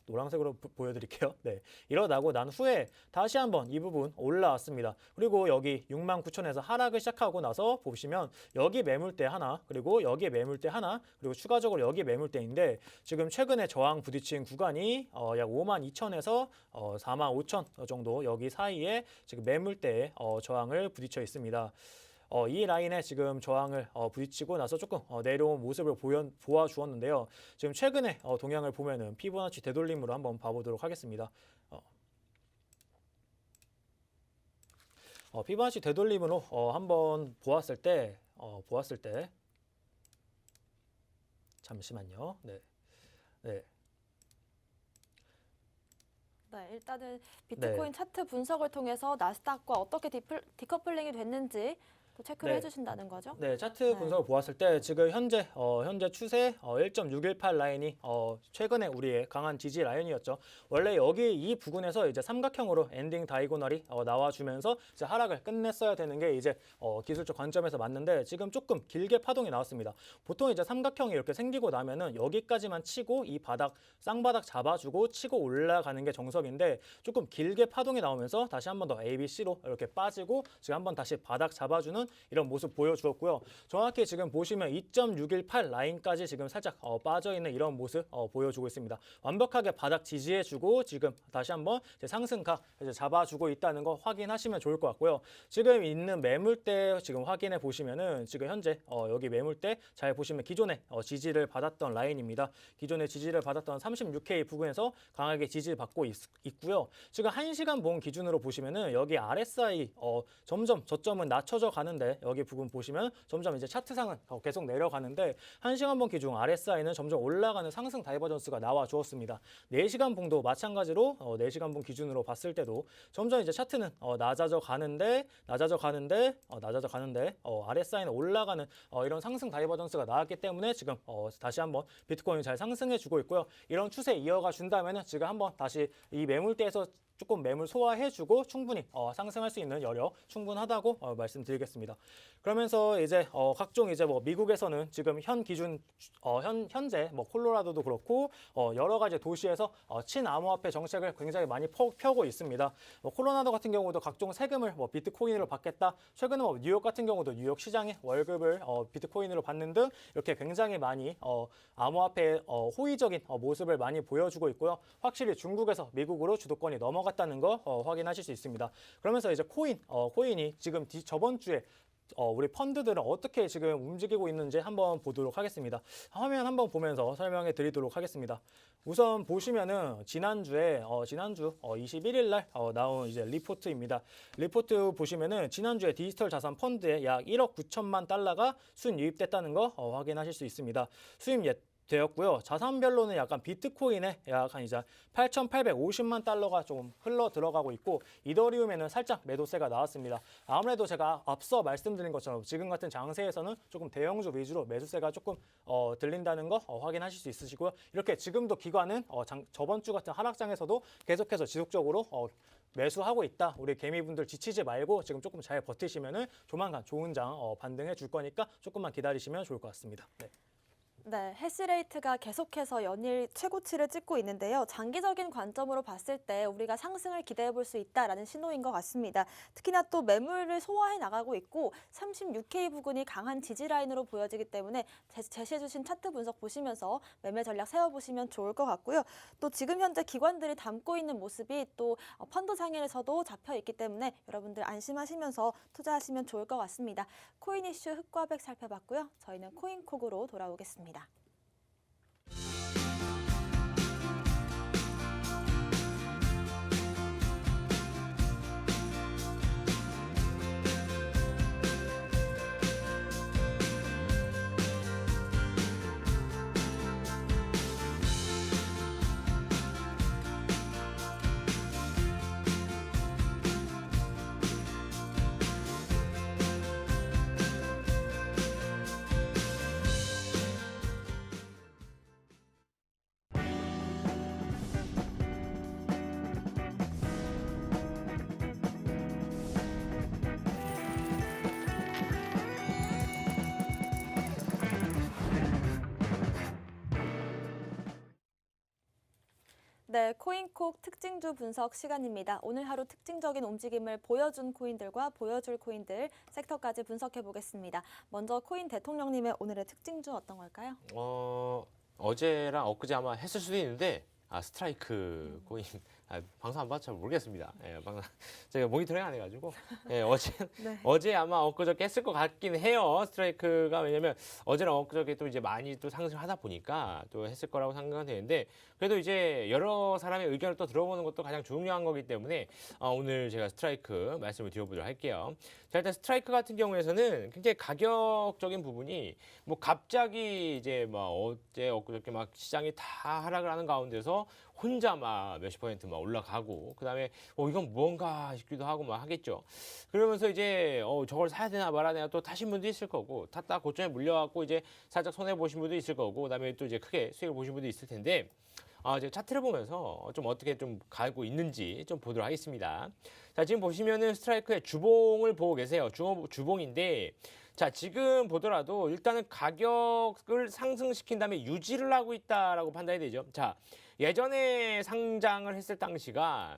노란색으로 보여드릴게요. 네, 일어나고 난 후에 다시 한번 이 부분 올라왔습니다. 그리고 여기 69,000에서 하락을 시작하고 나서 보시면 여기 매물대 하나, 그리고 여기 매물대 하나, 그리고 추가적으로 여기 매물대인데 지금 최근에 저항 부딪힌 구간이 약 52,000에서 45,000 정도 여기 사이에 지금 매물대에 저항을 부딪혀 있습니다. 이 라인에 지금 저항을 부딪히고 나서 조금 내려온 모습을 보여주었는데요. 지금 최근에 동향을 보면은 피보나치 되돌림으로 한번 봐보도록 하겠습니다. 피보나치 되돌림으로 한번 보았을 때 잠시만요. 네. 네, 일단은 비트코인 차트 분석을 통해서 나스닥과 어떻게 디커플링이 됐는지 또 체크를 해주신다는 거죠? 네, 차트 분석을 보았을 때 지금 현재 추세 1.618 라인이 최근에 우리의 강한 지지 라인이었죠. 원래 여기 이 부분에서 이제 삼각형으로 엔딩 다이고널이 나와주면서 이제 하락을 끝냈어야 되는 게 이제 기술적 관점에서 맞는데 지금 조금 길게 파동이 나왔습니다. 보통 이제 삼각형이 이렇게 생기고 나면은 여기까지만 치고 이 바닥 쌍바닥 잡아주고 치고 올라가는 게 정석인데 조금 길게 파동이 나오면서 다시 한번 더 ABC로 이렇게 빠지고 지금 한번 다시 바닥 잡아주는 이런 모습 보여주었고요. 정확히 지금 보시면 2.618 라인까지 지금 살짝 빠져있는 이런 모습 보여주고 있습니다. 완벽하게 바닥 지지해주고 지금 다시 한번 상승각 이제 잡아주고 있다는 거 확인하시면 좋을 것 같고요. 지금 있는 매물대 지금 확인해 보시면은 지금 현재 여기 매물대 잘 보시면 기존에 지지를 받았던 라인입니다. 기존에 지지를 받았던 36K 부근에서 강하게 지지를 받고 있고요. 지금 1시간 봉 기준으로 보시면은 여기 RSI 점점 저점은 낮춰져 가는데 여기 부분 보시면 점점 이제 차트상은 계속 내려가는데 1시간 봉 기준 RSI는 점점 올라가는 상승 다이버전스가 나와 주었습니다. 4시간 봉도 마찬가지로 4시간 봉 기준으로 봤을 때도 점점 이제 차트는 낮아져 가는데 RSI는 올라가는 이런 상승 다이버전스가 나왔기 때문에 지금 다시 한번 비트코인이 잘 상승해 주고 있고요. 이런 추세 이어가 준다면은 지금 한번 다시 이 매물대에서 조금 매물 소화해주고 충분히 상승할 수 있는 여력 충분하다고 말씀드리겠습니다. 그러면서 이제 각종 이제 뭐 미국에서는 지금 현재 뭐 콜로라도도 그렇고 여러 가지 도시에서 친암호화폐 정책을 굉장히 많이 펴고 있습니다. 콜로라도 같은 경우도 각종 세금을 비트코인으로 받겠다. 최근에 뉴욕 같은 경우도 뉴욕 시장에 월급을 비트코인으로 받는 등 이렇게 굉장히 많이 암호화폐 호의적인 모습을 많이 보여주고 있고요. 확실히 중국에서 미국으로 주도권이 넘어갔다는 거 확인하실 수 있습니다. 그러면서 이제 코인이 지금 저번 주에 우리 펀드들은 어떻게 지금 움직이고 있는지 한번 보도록 하겠습니다. 화면 한번 보면서 설명해 드리도록 하겠습니다. 우선 보시면은 지난주 21일 날 나온 이제 리포트입니다. 리포트 보시면은 지난주에 디지털 자산 펀드에 약 1억 9천만 달러가 순유입됐다는 거 확인하실 수 있습니다. 수입 되었고요. 자산별로는 약간 비트코인에 약 한 이제 8,850만 달러가 좀 흘러 들어가고 있고 이더리움에는 살짝 매도세가 나왔습니다. 아무래도 제가 앞서 말씀드린 것처럼 지금 같은 장세에서는 조금 대형주 위주로 매수세가 조금 들린다는 거 확인하실 수 있으시고요. 이렇게 지금도 기관은 저번 주 같은 하락장에서도 계속해서 지속적으로 매수하고 있다. 우리 개미분들 지치지 말고 지금 조금 잘 버티시면은 조만간 좋은 장 반등해 줄 거니까 조금만 기다리시면 좋을 것 같습니다. 네. 네, 해시레이트가 계속해서 연일 최고치를 찍고 있는데요. 장기적인 관점으로 봤을 때 우리가 상승을 기대해 볼 수 있다라는 신호인 것 같습니다. 특히나 또 매물을 소화해 나가고 있고 36K 부근이 강한 지지 라인으로 보여지기 때문에 제시해 주신 차트 분석 보시면서 매매 전략 세워보시면 좋을 것 같고요. 또 지금 현재 기관들이 담고 있는 모습이 또 펀드 장에서도 잡혀 있기 때문에 여러분들 안심하시면서 투자하시면 좋을 것 같습니다. 코인 이슈 흑과백 살펴봤고요. 저희는 코인콕으로 돌아오겠습니다. 네, 코인콕 특징주 분석 시간입니다. 오늘 하루 특징적인 움직임을 보여준 코인들과 보여줄 코인들 섹터까지 분석해 보겠습니다. 먼저 코인 대통령님의 오늘의 특징주 어떤 걸까요? 어제랑 엊그제 아마 했을 수도 있는데 스트라이크 코인 방송 안 봐서 잘 모르겠습니다. 방송 제가 모니터링 안 해가지고 네. 어제 아마 엊그저께 했을 것 같긴 해요. 스트라이크가 왜냐면 어제랑 엊그저께 또 이제 많이 또 상승하다 보니까 또 했을 거라고 생각은 되는데 그래도 이제 여러 사람의 의견을 또 들어보는 것도 가장 중요한 거기 때문에 오늘 제가 스트라이크 말씀을 드려보도록 할게요. 자, 일단 스트라이크 같은 경우에서는 굉장히 가격적인 부분이 뭐 갑자기 이제 뭐 어제 엊그저께 막 시장이 다 하락을 하는 가운데서 혼자 막 몇십 퍼센트 막 올라가고 그다음에 이건 뭔가 싶기도 하고 막 하겠죠. 그러면서 이제 저걸 사야 되나 말아야 되나 또 타신 분도 있을 거고 탔다 고점에 물려갖고 이제 살짝 손해 보신 분도 있을 거고 그다음에 또 이제 크게 수익을 보신 분도 있을 텐데 이제 차트를 보면서 좀 어떻게 좀 가고 있는지 좀 보도록 하겠습니다. 자, 지금 보시면은 스트라이크의 주봉을 보고 계세요. 주봉인데 자, 지금 보더라도 일단은 가격을 상승시킨 다음에 유지를 하고 있다라고 판단이 되죠. 자, 예전에 상장을 했을 당시가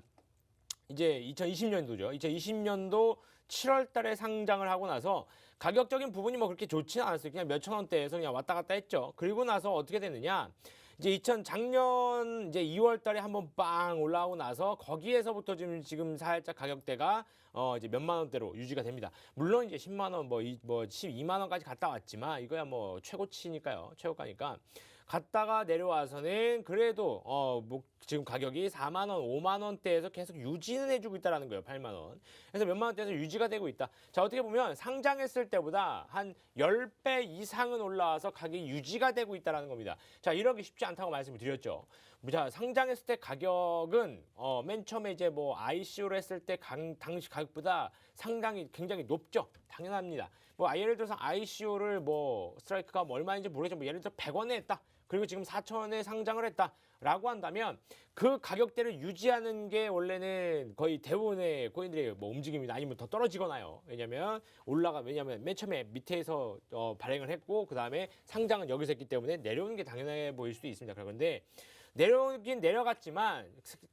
이제 2020년도죠. 2020년도 7월 달에 상장을 하고 나서 가격적인 부분이 뭐 그렇게 좋지는 않았어요. 그냥 몇천 원대에서 그냥 왔다 갔다 했죠. 그리고 나서 어떻게 됐느냐? 이제 작년 이제 2월 달에 한번 빵 올라오고 나서 거기에서부터 지금 살짝 가격대가 이제 몇만 원대로 유지가 됩니다. 물론 이제 10만 원 뭐 12만 원까지 갔다 왔지만 이거야 뭐 최고치니까요. 최고가니까 갔다가 내려와서는 그래도 뭐 지금 가격이 4만 원, 5만 원대에서 계속 유지는 해주고 있다라는 거예요. 8만 원. 그래서 몇만 원대에서 유지가 되고 있다. 자, 어떻게 보면 상장했을 때보다 한 10배 이상은 올라와서 가격이 유지가 되고 있다라는 겁니다. 자, 이러기 쉽지 않다고 말씀을 드렸죠. 자, 상장했을 때 가격은 맨 처음에 이제 뭐 ICO를 했을 때 당시 가격보다 상당히 굉장히 높죠. 당연합니다. 뭐 예를 들어서 ICO를 뭐 스트라이크가 뭐 얼마인지 모르겠지만 뭐 예를 들어 100원에 했다. 그리고 지금 4,000원에 상장을 했다라고 한다면 그 가격대를 유지하는 게 원래는 거의 대부분의 코인들의 뭐 움직임이나 아니면 더 떨어지거나요. 왜냐면 맨 처음에 밑에서 발행을 했고 그 다음에 상장은 여기서 했기 때문에 내려오는 게 당연해 보일 수도 있습니다. 그런데 내려오긴 내려갔지만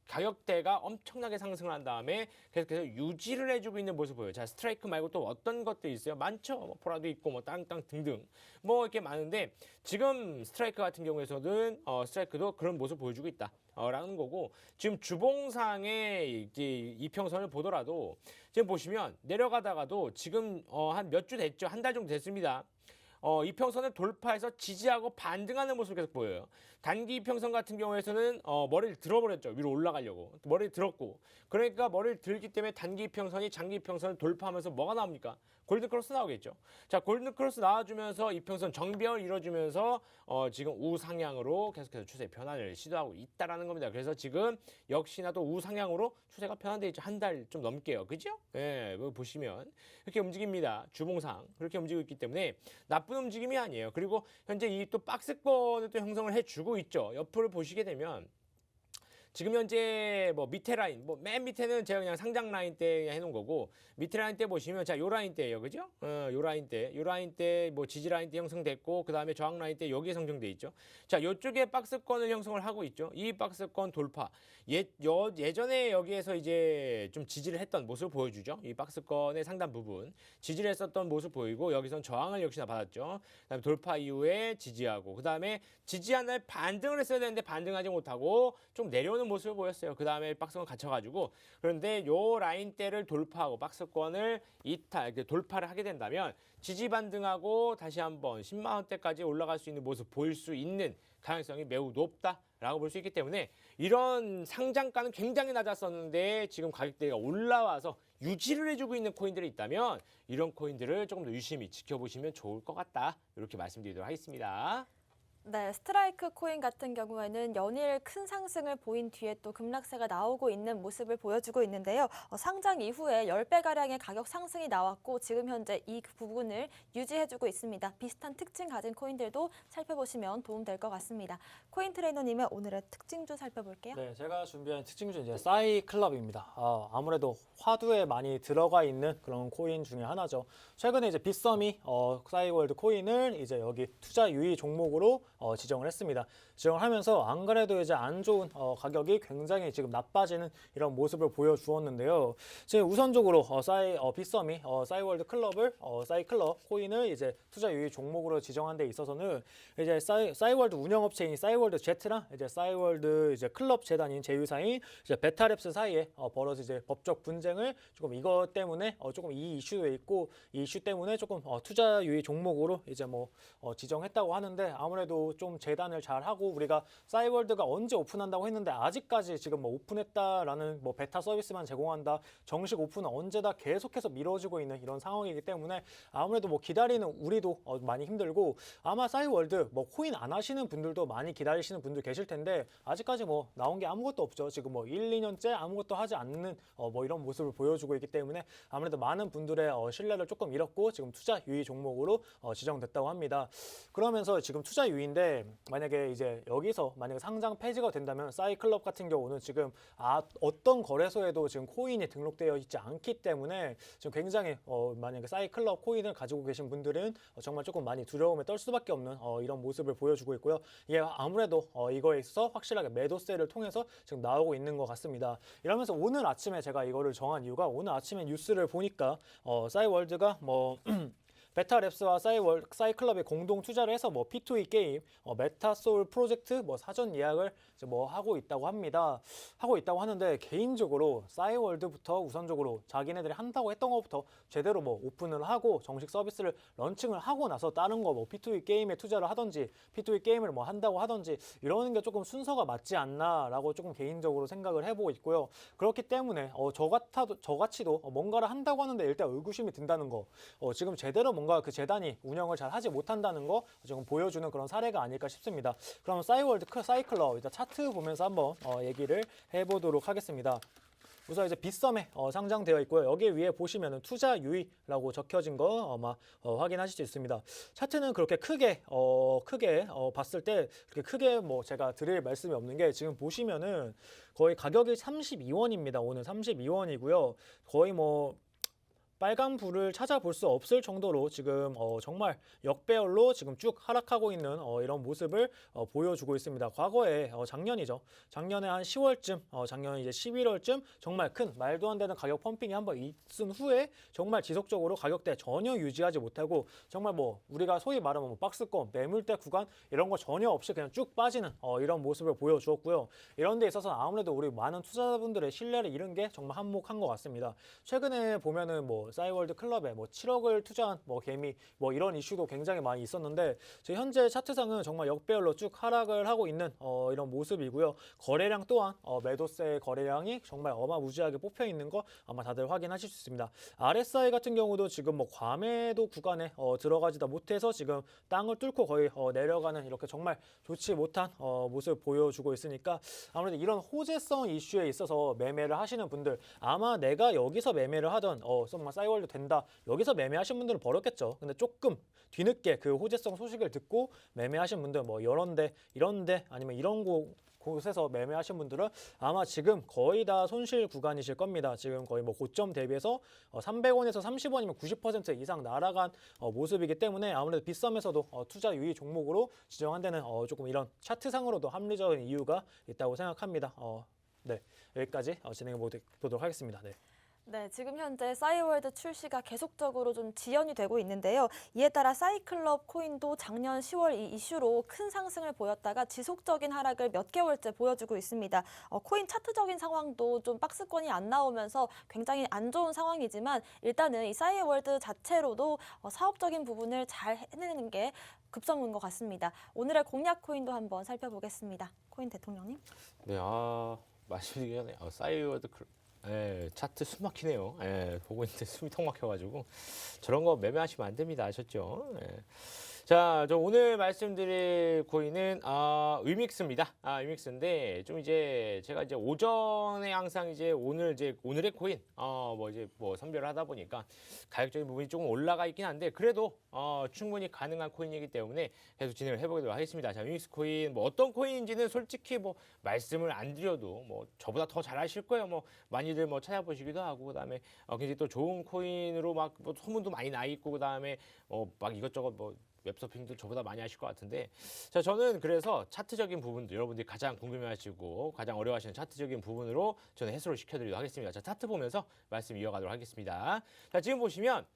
가격대가 엄청나게 상승을 한 다음에 계속해서 유지를 해주고 있는 모습 보여요. 자, 스트라이크 말고 또 어떤 것들이 있어요? 많죠. 뭐 보라도 있고 뭐 땅땅 등등 뭐 이렇게 많은데 지금 스트라이크 같은 경우에서는 스트라이크도 그런 모습 보여주고 있다. 라는 거고 지금 주봉상의 이평선을 보더라도 지금 보시면 내려가다가도 지금 한 몇 주 됐죠. 한 달 정도 됐습니다. 이평선을 돌파해서 지지하고 반등하는 모습을 계속 보여요. 단기 이평선 같은 경우에서는 머리를 들어버렸죠. 위로 올라가려고. 머리를 들었고. 그러니까 머리를 들기 때문에 단기 이평선이 장기 이평선을 돌파하면서 뭐가 나옵니까? 골든크로스 나오겠죠. 자, 골든크로스 나와주면서 이평선 정배열 이뤄주면서 지금 우상향으로 계속해서 추세 변화를 시도하고 있다라는 겁니다. 그래서 지금 역시나 또 우상향으로 추세가 변화되어 있죠. 한 달 좀 넘게요. 그죠? 예, 뭐 보시면 이렇게 움직입니다. 주봉상 그렇게 움직이고 있기 때문에 나쁜 움직임이 아니에요. 그리고 현재 이 또 박스권을 또 형성을 해주고 있죠. 옆을 보시게 되면 지금 현재 뭐 밑에 라인, 뭐 맨 밑에는 제가 그냥 상장 라인 때 해놓은 거고 밑에 라인 때 보시면 자, 요 라인 때예요, 그죠? 요 라인 때 뭐 지지 라인 때 형성됐고 그 다음에 저항 라인 때 여기에 형성돼 있죠. 자, 요쪽에 박스권을 형성을 하고 있죠. 이 박스권 돌파 예전에 여기에서 이제 좀 지지를 했던 모습을 보여주죠. 이 박스권의 상단 부분 지지를 했었던 모습 보이고 여기선 저항을 역시나 받았죠. 그다음에 돌파 이후에 지지하고 그 다음에 지지한 날 반등을 했어야 되는데 반등하지 못하고 좀 내려오는 모습을 보였어요. 그 다음에 박스권 갇혀가지고 그런데 요 라인대를 돌파하고 박스권을 돌파를 하게 된다면 지지 반등하고 다시 한번 10만 원대까지 올라갈 수 있는 모습 보일 수 있는 가능성이 매우 높다라고 볼 수 있기 때문에 이런 상장가는 굉장히 낮았었는데 지금 가격대가 올라와서 유지를 해주고 있는 코인들이 있다면 이런 코인들을 조금 더 유심히 지켜보시면 좋을 것 같다. 이렇게 말씀드리도록 하겠습니다. 네, 스트라이크 코인 같은 경우에는 연일 큰 상승을 보인 뒤에 또 급락세가 나오고 있는 모습을 보여주고 있는데요. 상장 이후에 10배가량의 가격 상승이 나왔고 지금 현재 이 부분을 유지해주고 있습니다. 비슷한 특징 가진 코인들도 살펴보시면 도움될 것 같습니다. 코인 트레이너님의 오늘의 특징주 살펴볼게요. 네, 제가 준비한 특징주 이제 사이클럽입니다. 아무래도 화두에 많이 들어가 있는 그런 코인 중에 하나죠. 최근에 이제 빗썸이 싸이월드 코인을 이제 여기 투자 유의 종목으로 지정을 했습니다. 지정을 하면서 안 그래도 이제 안 좋은 가격이 굉장히 지금 나빠지는 이런 모습을 보여주었는데요. 지금 우선적으로 빗썸이 싸이월드 클럽을 싸이클럽 코인을 이제 투자 유의 종목으로 지정한 데 있어서는 이제 싸이월드 운영업체인 싸이월드 제트랑 이제 싸이월드 이제 클럽 재단인 제휴사인 이제 베타랩스 사이에 벌어진 이제 법적 분쟁을 조금 이것 때문에 조금 이 이슈도 있고 이 이슈 때문에 조금 투자 유의 종목으로 이제 뭐 지정했다고 하는데 아무래도 좀 재단을 잘 하고 우리가 싸이월드가 언제 오픈한다고 했는데 아직까지 지금 뭐 오픈했다라는 뭐 베타 서비스만 제공한다 정식 오픈은 언제다 계속해서 미뤄지고 있는 이런 상황이기 때문에 아무래도 뭐 기다리는 우리도 많이 힘들고 아마 싸이월드 뭐 코인 안 하시는 분들도 많이 기다리시는 분들 계실 텐데 아직까지 뭐 나온 게 아무것도 없죠. 지금 뭐 1, 2년째 아무것도 하지 않는 뭐 이런 모습을 보여주고 있기 때문에 아무래도 많은 분들의 신뢰를 조금 잃었고 지금 투자 유의 종목으로 지정됐다고 합니다. 그러면서 지금 투자 유의인데 만약에 이제 여기서 만약에 상장 폐지가 된다면 싸이클럽 같은 경우는 지금 어떤 거래소에도 지금 코인이 등록되어 있지 않기 때문에 지금 굉장히 만약에 싸이클럽 코인을 가지고 계신 분들은 정말 조금 많이 두려움에 떨 수밖에 없는 이런 모습을 보여주고 있고요. 이게 아무래도 이거에 있어서 확실하게 매도세를 통해서 지금 나오고 있는 것 같습니다. 이러면서 오늘 아침에 제가 이거를 정한 이유가 오늘 아침에 뉴스를 보니까 싸이월드가 뭐 베타랩스와 싸이클럽이 공동 투자를 해서 뭐 P2E 게임, 메타소울 프로젝트 뭐 사전 예약을 이제 뭐 하고 있다고 합니다. 하고 있다고 하는데 개인적으로 싸이월드부터 우선적으로 자기네들이 한다고 했던 것부터 제대로 뭐 오픈을 하고 정식 서비스를 런칭을 하고 나서 다른 거 뭐 P2E 게임에 투자를 하든지 P2E 게임을 뭐 한다고 하든지 이러는 게 조금 순서가 맞지 않나라고 조금 개인적으로 생각을 해보고 있고요. 그렇기 때문에 저같이도 뭔가를 한다고 하는데 일단 의구심이 든다는 거, 지금 제대로 뭔가 그 재단이 운영을 잘 하지 못한다는 거 지금 보여주는 그런 사례가 아닐까 싶습니다. 그럼 싸이월드 사이클럽 일단 차트 보면서 한번 얘기를 해보도록 하겠습니다. 우선 이제 빗썸에 상장되어 있고요. 여기 위에 보시면은 투자 유의라고 적혀진 거 아마 확인하실 수 있습니다. 차트는 그렇게 크게 봤을 때 그렇게 크게 뭐 제가 드릴 말씀이 없는 게 지금 보시면은 거의 가격이 32원입니다. 오늘 32원이고요. 거의 뭐 빨간 불을 찾아볼 수 없을 정도로 지금 정말 역배열로 지금 쭉 하락하고 있는 이런 모습을 보여주고 있습니다. 과거에 작년이죠. 작년에 한 10월쯤, 작년 이제 11월쯤 정말 큰 말도 안 되는 가격 펌핑이 한번 있은 후에 정말 지속적으로 가격대 전혀 유지하지 못하고 정말 뭐 우리가 소위 말하면 뭐 박스권, 매물대 구간 이런 거 전혀 없이 그냥 쭉 빠지는 이런 모습을 보여주었고요. 이런 데 있어서 아무래도 우리 많은 투자자분들의 신뢰를 잃은 게 정말 한몫한 것 같습니다. 최근에 보면은 뭐 싸이월드 클럽에 뭐 7억을 투자한 뭐 개미 뭐 이런 이슈도 굉장히 많이 있었는데 지금 현재 차트상은 정말 역배열로 쭉 하락을 하고 있는 이런 모습이고요. 거래량 또한 매도세 거래량이 정말 어마무지하게 뽑혀 있는 거 아마 다들 확인하실 수 있습니다. RSI 같은 경우도 지금 뭐 과매도 구간에 들어가지다 못해서 지금 땅을 뚫고 거의 내려가는 이렇게 정말 좋지 못한 모습을 보여주고 있으니까 아무래도 이런 호재성 이슈에 있어서 매매를 하시는 분들 아마 내가 여기서 매매를 하던 정말 싸이월드 된다 여기서 매매하신 분들은 버렸겠죠. 근데 조금 뒤늦게 그 호재성 소식을 듣고 매매하신 분들 뭐 이런데 아니면 이런 곳에서 매매하신 분들은 아마 지금 거의 다 손실 구간이실 겁니다. 지금 거의 뭐 고점 대비해서 300원에서 30원이면 90% 이상 날아간 모습이기 때문에 아무래도 빗썸에서도 투자 유의 종목으로 지정한 데는 조금 이런 차트상으로도 합리적인 이유가 있다고 생각합니다. 네, 여기까지 진행해 보도록 하겠습니다. 네. 네, 지금 현재 싸이월드 출시가 계속적으로 좀 지연이 되고 있는데요. 이에 따라 싸이클럽 코인도 작년 10월 이 이슈로 큰 상승을 보였다가 지속적인 하락을 몇 개월째 보여주고 있습니다. 코인 차트적인 상황도 좀 박스권이 안 나오면서 굉장히 안 좋은 상황이지만 일단은 이 싸이월드 자체로도 사업적인 부분을 잘 해내는 게 급선무인 것 같습니다. 오늘의 공략 코인도 한번 살펴보겠습니다. 코인 대통령님. 네, 말씀드리기 전에 싸이월드 차트 숨 막히네요. 보고 있는데 숨이 턱 막혀가지고 저런 거 매매하시면 안 됩니다. 아셨죠? 자, 저 오늘 말씀드릴 코인은 위믹스입니다. 위믹스인데 좀 이제 제가 이제 오전에 항상 이제 오늘의 코인 뭐 선별을 하다 보니까 가격적인 부분이 조금 올라가 있긴 한데 그래도 충분히 가능한 코인이기 때문에 계속 진행을 해보도록 하겠습니다. 자, 위믹스 코인 뭐 어떤 코인인지는 솔직히 뭐 말씀을 안 드려도 뭐 저보다 더 잘 아실 거예요. 뭐 많이들 뭐 찾아보시기도 하고 그다음에 굉장히 또 좋은 코인으로 막 뭐 소문도 많이 나 있고 그다음에 막 이것저것 뭐 웹서핑도 저보다 많이 하실 것 같은데 자 저는 그래서 차트적인 부분도 여러분들이 가장 궁금해하시고 가장 어려워하시는 차트적인 부분으로 저는 해소를 시켜드리도록 하겠습니다. 자 차트 보면서 말씀 이어가도록 하겠습니다. 자 지금 보시면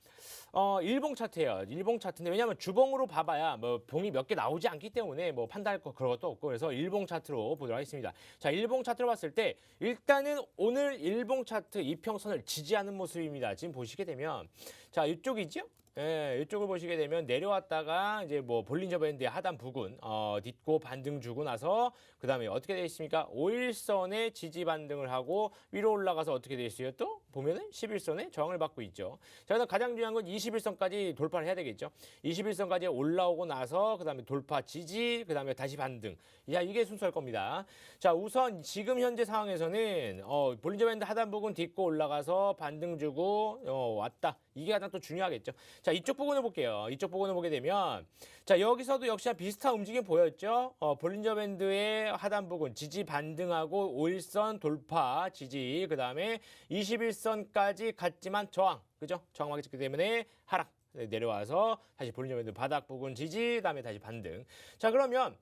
일봉 차트예요. 일봉 차트인데 왜냐하면 주봉으로 봐봐야 뭐 봉이 몇 개 나오지 않기 때문에 뭐 판단할 거 그런 것도 없고 그래서 일봉 차트로 보도록 하겠습니다. 자 일봉 차트로 봤을 때 일단은 오늘 일봉 차트 이평선을 지지하는 모습입니다. 지금 보시게 되면 자 이쪽이죠? 예, 이쪽을 보시게 되면 내려왔다가 이제 뭐 볼린저 밴드의 하단 부근 딛고 반등 주고 나서 그다음에 어떻게 되어 있습니까? 5일선에 지지 반등을 하고 위로 올라가서 어떻게 되어 있어요? 또 보면은 11선에 저항을 받고 있죠. 자, 그다음 가장 중요한 건 21선까지 돌파를 해야 되겠죠. 21선까지 올라오고 나서 그다음에 돌파 지지, 그다음에 다시 반등. 야, 이게 순서일 겁니다. 자, 우선 지금 현재 상황에서는 볼린저 밴드 하단 부근 딛고 올라가서 반등 주고 왔다. 이게 가장 또 중요하겠죠. 자, 이쪽 부분을 볼게요. 이쪽 부분을 보게 되면 자, 여기서도 역시나 비슷한 움직임 보였죠. 볼린저 밴드의 하단 부분 지지 반등하고 5일선 돌파 지지, 그다음에 21선까지 갔지만 저항. 그죠? 저항하기 찍기 때문에 하락. 내려와서 다시 볼린저 밴드 바닥 부분 지지, 그다음에 다시 반등. 자, 그러면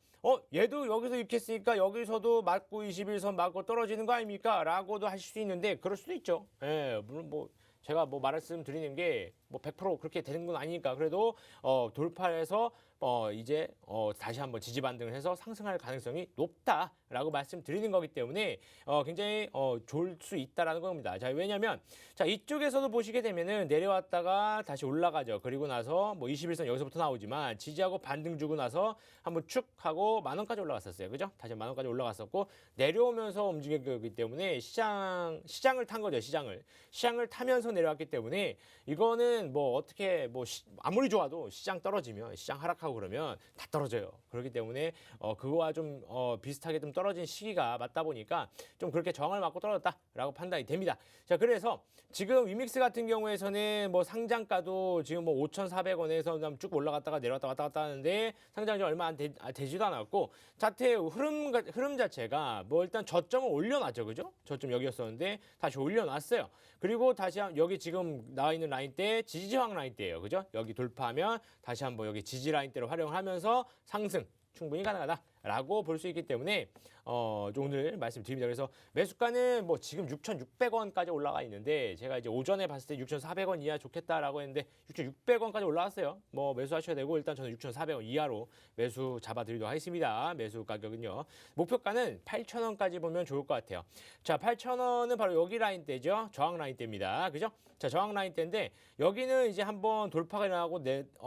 얘도 여기서 이렇게 했으니까 여기서도 맞고 21선 맞고 떨어지는 거 아닙니까? 라고도 하실 수 있는데 그럴 수도 있죠. 예, 물론 뭐 제가 뭐 말씀드리는 게 뭐 100% 그렇게 되는 건 아니니까 그래도 돌파해서 이제 다시 한번 지지 반등을 해서 상승할 가능성이 높다라고 말씀드리는 거기 때문에 굉장히 좋을 수 있다라는 겁니다. 자, 왜냐면 자, 이쪽에서도 보시게 되면은 내려왔다가 다시 올라가죠. 그리고 나서 뭐 21선 여기서부터 나오지만 지지하고 반등 주고 나서 한번 축 하고 10,000원까지 올라갔었어요. 그죠? 다시 10,000원까지 올라갔었고 내려오면서 움직였기 때문에 시장을 탄 거죠. 시장을 타면서 내려왔기 때문에 이거는 뭐 어떻게 뭐 아무리 좋아도 시장 떨어지면 시장 하락하고 하고 그러면 다 떨어져요. 그렇기 때문에 그거와 좀 비슷하게 좀 떨어진 시기가 맞다 보니까 좀 그렇게 저항을 맞고 떨어졌다라고 판단이 됩니다. 자, 그래서 지금 위믹스 같은 경우에서는 뭐 상장가도 지금 뭐 5,400원에서 쭉 올라갔다가 내려갔다 왔다 갔다 하는데 상장이 얼마 되지도 않았고 차트의 흐름 자체가 뭐 일단 저점을 올려놨죠, 그죠? 저점 여기였었는데 다시 올려놨어요. 그리고 다시 여기 지금 나와 있는 라인대 지지저항 라인대예요, 그죠? 여기 돌파하면 다시 한번 여기 지지 라인대를 활용하면서 상승 충분히 가능하다라고 볼 수 있기 때문에 오늘 말씀드립니다. 그래서 매수가는 뭐 지금 6,600원까지 올라가 있는데 제가 이제 오전에 봤을 때 6,400원 이하 좋겠다라고 했는데 6,600원까지 올라왔어요. 뭐 매수하셔야 되고 일단 저는 6,400원 이하로 매수 잡아드리도록 하겠습니다. 매수 가격은요. 목표가는 8,000원까지 보면 좋을 것 같아요. 자, 8,000원은 바로 여기 라인대죠. 저항 라인대입니다. 그죠? 자, 저항 라인대인데 여기는 이제 한번 돌파가 일어나고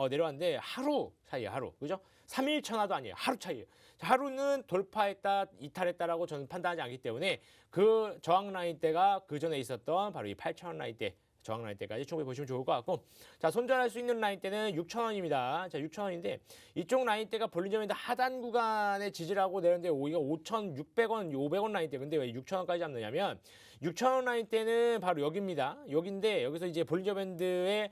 내려왔는데 하루 사이에 하루. 그죠? 3일 천하도 아니에요. 하루 차이예요. 하루는 돌파했다, 이탈했다라고 저는 판단하지 않기 때문에 그 저항 라인대가 그 전에 있었던 바로 이 8,000원 라인대, 저항 라인대까지 충분히 보시면 좋을 것 같고, 자, 손절할 수 있는 라인대는 6,000원입니다. 자, 6,000원인데 이쪽 라인대가 볼린저밴드 하단 구간에 지지라고 내렸는데 오히려 5,600원, 500원 라인대. 근데 왜 6,000원까지 잡느냐면 6,000원 라인대는 바로 여기입니다. 여기인데 여기서 이제 볼린저밴드에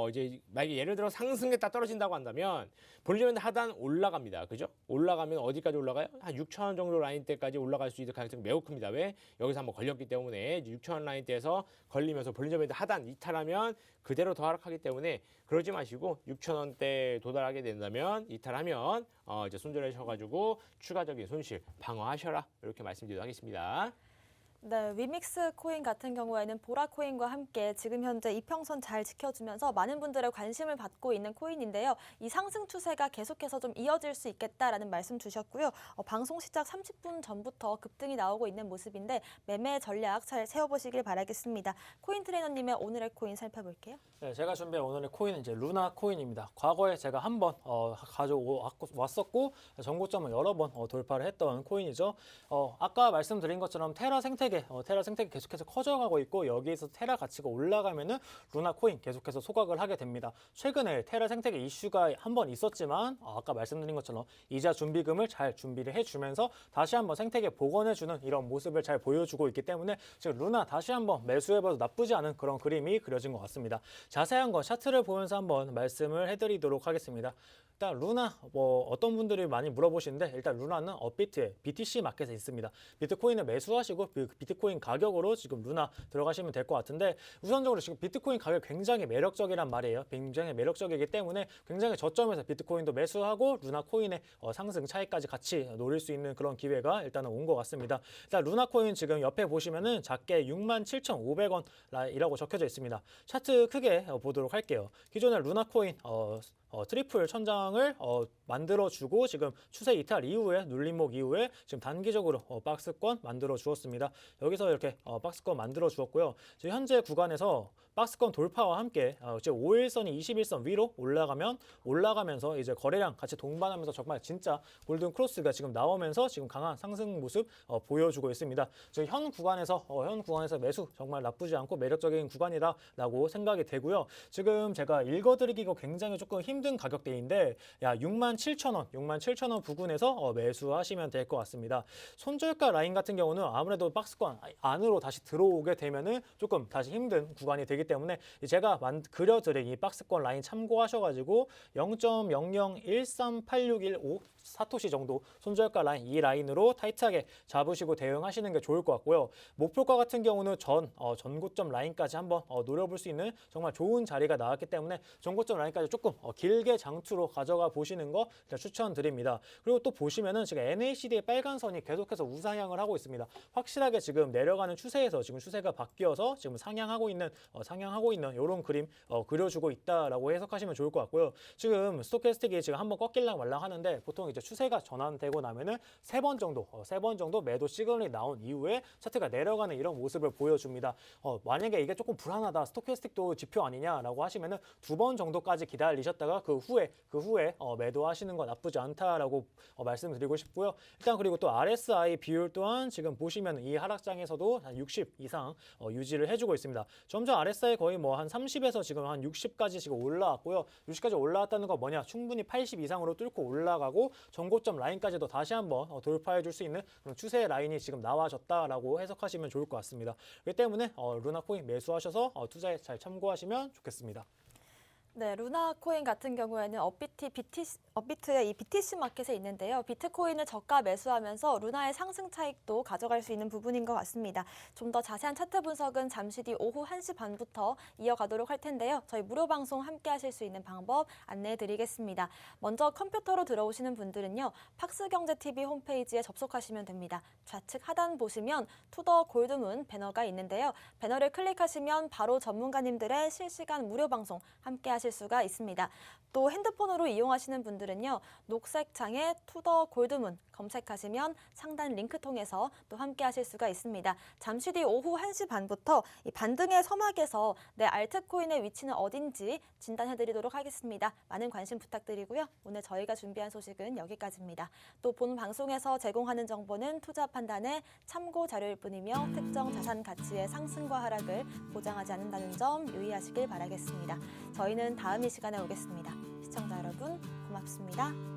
이제 만약에 예를 들어 상승했다 떨어진다고 한다면 볼린저밴드 하단 올라갑니다. 그죠? 올라가면 어디까지 올라가요? 한 6,000원 정도 라인대까지 올라갈 수 있는 가능성이 매우 큽니다. 왜? 여기서 한번 걸렸기 때문에 6,000원 라인대에서 걸리면서 볼린저밴드 하단 이탈하면 그대로 더 하락하기 때문에 그러지 마시고 6,000원대 도달하게 된다면 이탈하면 이제 손절하셔가지고 추가적인 손실 방어하셔라 이렇게 말씀드리도록 하겠습니다. 네, 위믹스 코인 같은 경우에는 보라 코인과 함께 지금 현재 이평선 잘 지켜주면서 많은 분들의 관심을 받고 있는 코인인데요. 이 상승 추세가 계속해서 좀 이어질 수 있겠다라는 말씀 주셨고요. 방송 시작 30분 전부터 급등이 나오고 있는 모습인데 매매 전략 잘 세워보시길 바라겠습니다. 코인 트레이너님의 오늘의 코인 살펴볼게요. 네, 제가 준비한 오늘의 코인은 이제 루나 코인입니다. 과거에 제가 한번 가져왔었고 전고점을 여러 번 돌파를 했던 코인이죠. 아까 말씀드린 것처럼 테라 생태계 계속해서 커져가고 있고 여기에서 테라 가치가 올라가면은 루나 코인 계속해서 소각을 하게 됩니다. 최근에 테라 생태계 이슈가 한번 있었지만 아까 말씀드린 것처럼 이자 준비금을 잘 준비를 해주면서 다시 한번 생태계 복원해주는 이런 모습을 잘 보여주고 있기 때문에 지금 루나 다시 한번 매수해봐도 나쁘지 않은 그런 그림이 그려진 것 같습니다. 자세한 거 차트를 보면서 한번 말씀을 해드리도록 하겠습니다. 일단 루나 어떤 분들이 많이 물어보시는데 일단 루나는 업비트의 BTC 마켓에 있습니다. 비트코인을 매수하시고 그 비트코인 가격으로 지금 루나 들어가시면 될 것 같은데 우선적으로 지금 비트코인 가격 굉장히 매력적이란 말이에요. 굉장히 매력적이기 때문에 굉장히 저점에서 비트코인도 매수하고 루나 코인의 상승 차이까지 같이 노릴 수 있는 그런 기회가 일단은 온 것 같습니다. 일단 루나 코인 지금 옆에 보시면은 작게 67,500원이라고 적혀져 있습니다. 차트 크게 보도록 할게요. 기존의 루나 코인 트리플 천장을 만들어주고 지금 추세 이탈 이후에 눌림목 이후에 지금 단기적으로 박스권 만들어 주었습니다. 여기서 이렇게 박스권 만들어 주었고요. 지금 현재 구간에서 박스권 돌파와 함께 지금 5일선이 21선 위로 올라가면서 이제 거래량 같이 동반하면서 정말 진짜 골든 크로스가 지금 나오면서 지금 강한 상승 모습 보여주고 있습니다. 지금 현 구간에서 매수 정말 나쁘지 않고 매력적인 구간이다라고 생각이 되고요. 지금 제가 읽어드리기가 굉장히 조금 힘든 가격대인데 67,000원 부근에서 매수하시면 될 것 같습니다. 손절가 라인 같은 경우는 아무래도 박스권 안으로 다시 들어오게 되면은 조금 다시 힘든 구간이 되기 때문에 제가 그려드린 이 박스권 라인 참고하셔가지고 0.00138615 사토시 정도 손절가 라인 이 라인으로 타이트하게 잡으시고 대응하시는 게 좋을 것 같고요. 목표가 같은 경우는 전고점 라인까지 한번 노려볼 수 있는 정말 좋은 자리가 나왔기 때문에 전고점 라인까지 조금 길게 장투로 가져가 보시는 거 추천드립니다. 그리고 또 보시면은 지금 NACD의 빨간 선이 계속해서 우상향을 하고 있습니다. 확실하게 지금 내려가는 추세에서 지금 추세가 바뀌어서 지금 상향하고 있는 이런 그림 그려주고 있다라고 해석하시면 좋을 것 같고요. 지금 스토캐스틱이 지금 한번 꺾일랑 말랑 하는데 보통 이제 추세가 전환되고 나면은 세 번 정도 매도 시그널이 나온 이후에 차트가 내려가는 이런 모습을 보여줍니다. 만약에 이게 조금 불안하다, 스토캐스틱도 지표 아니냐라고 하시면은 2번 정도까지 기다리셨다가 그 후에 매도하시는 건 나쁘지 않다라고 말씀드리고 싶고요. 일단 그리고 또 RSI 비율 또한 지금 보시면 이 하락장에서도 한 60 이상 유지를 해주고 있습니다. 점점 RSI 나스닥 거의 뭐 한 30에서 지금 한 60까지 지금 올라왔고요. 60까지 올라왔다는 건 뭐냐? 충분히 80 이상으로 뚫고 올라가고 전고점 라인까지도 다시 한번 돌파해 줄 수 있는 그런 추세 라인이 지금 나와졌다라고 해석하시면 좋을 것 같습니다. 그렇기 때문에 루나코인 매수하셔서 투자에 잘 참고하시면 좋겠습니다. 네, 루나 코인 같은 경우에는 업비트의 이 BTC 마켓에 있는데요. 비트코인을 저가 매수하면서 루나의 상승 차익도 가져갈 수 있는 부분인 것 같습니다. 좀 더 자세한 차트 분석은 잠시 뒤 오후 1시 반부터 이어가도록 할 텐데요. 저희 무료 방송 함께 하실 수 있는 방법 안내해 드리겠습니다. 먼저 컴퓨터로 들어오시는 분들은요. 팍스경제TV 홈페이지에 접속하시면 됩니다. 좌측 하단 보시면 투더 골드문 배너가 있는데요. 배너를 클릭하시면 바로 전문가님들의 실시간 무료 방송 함께 하실 수가 있습니다. 또 핸드폰으로 이용하시는 분들은요. 녹색 창에 투더 골드문 검색하시면 상단 링크 통해서 또 함께 하실 수가 있습니다. 잠시 뒤 오후 1시 반부터 이 반등의 서막에서 내 알트코인의 위치는 어딘지 진단해드리도록 하겠습니다. 많은 관심 부탁드리고요. 오늘 저희가 준비한 소식은 여기까지입니다. 또 본 방송에서 제공하는 정보는 투자 판단의 참고 자료일 뿐이며 특정 자산 가치의 상승과 하락을 보장하지 않는다는 점 유의하시길 바라겠습니다. 저희는 다음 이 시간에 오겠습니다. 시청자 여러분 고맙습니다.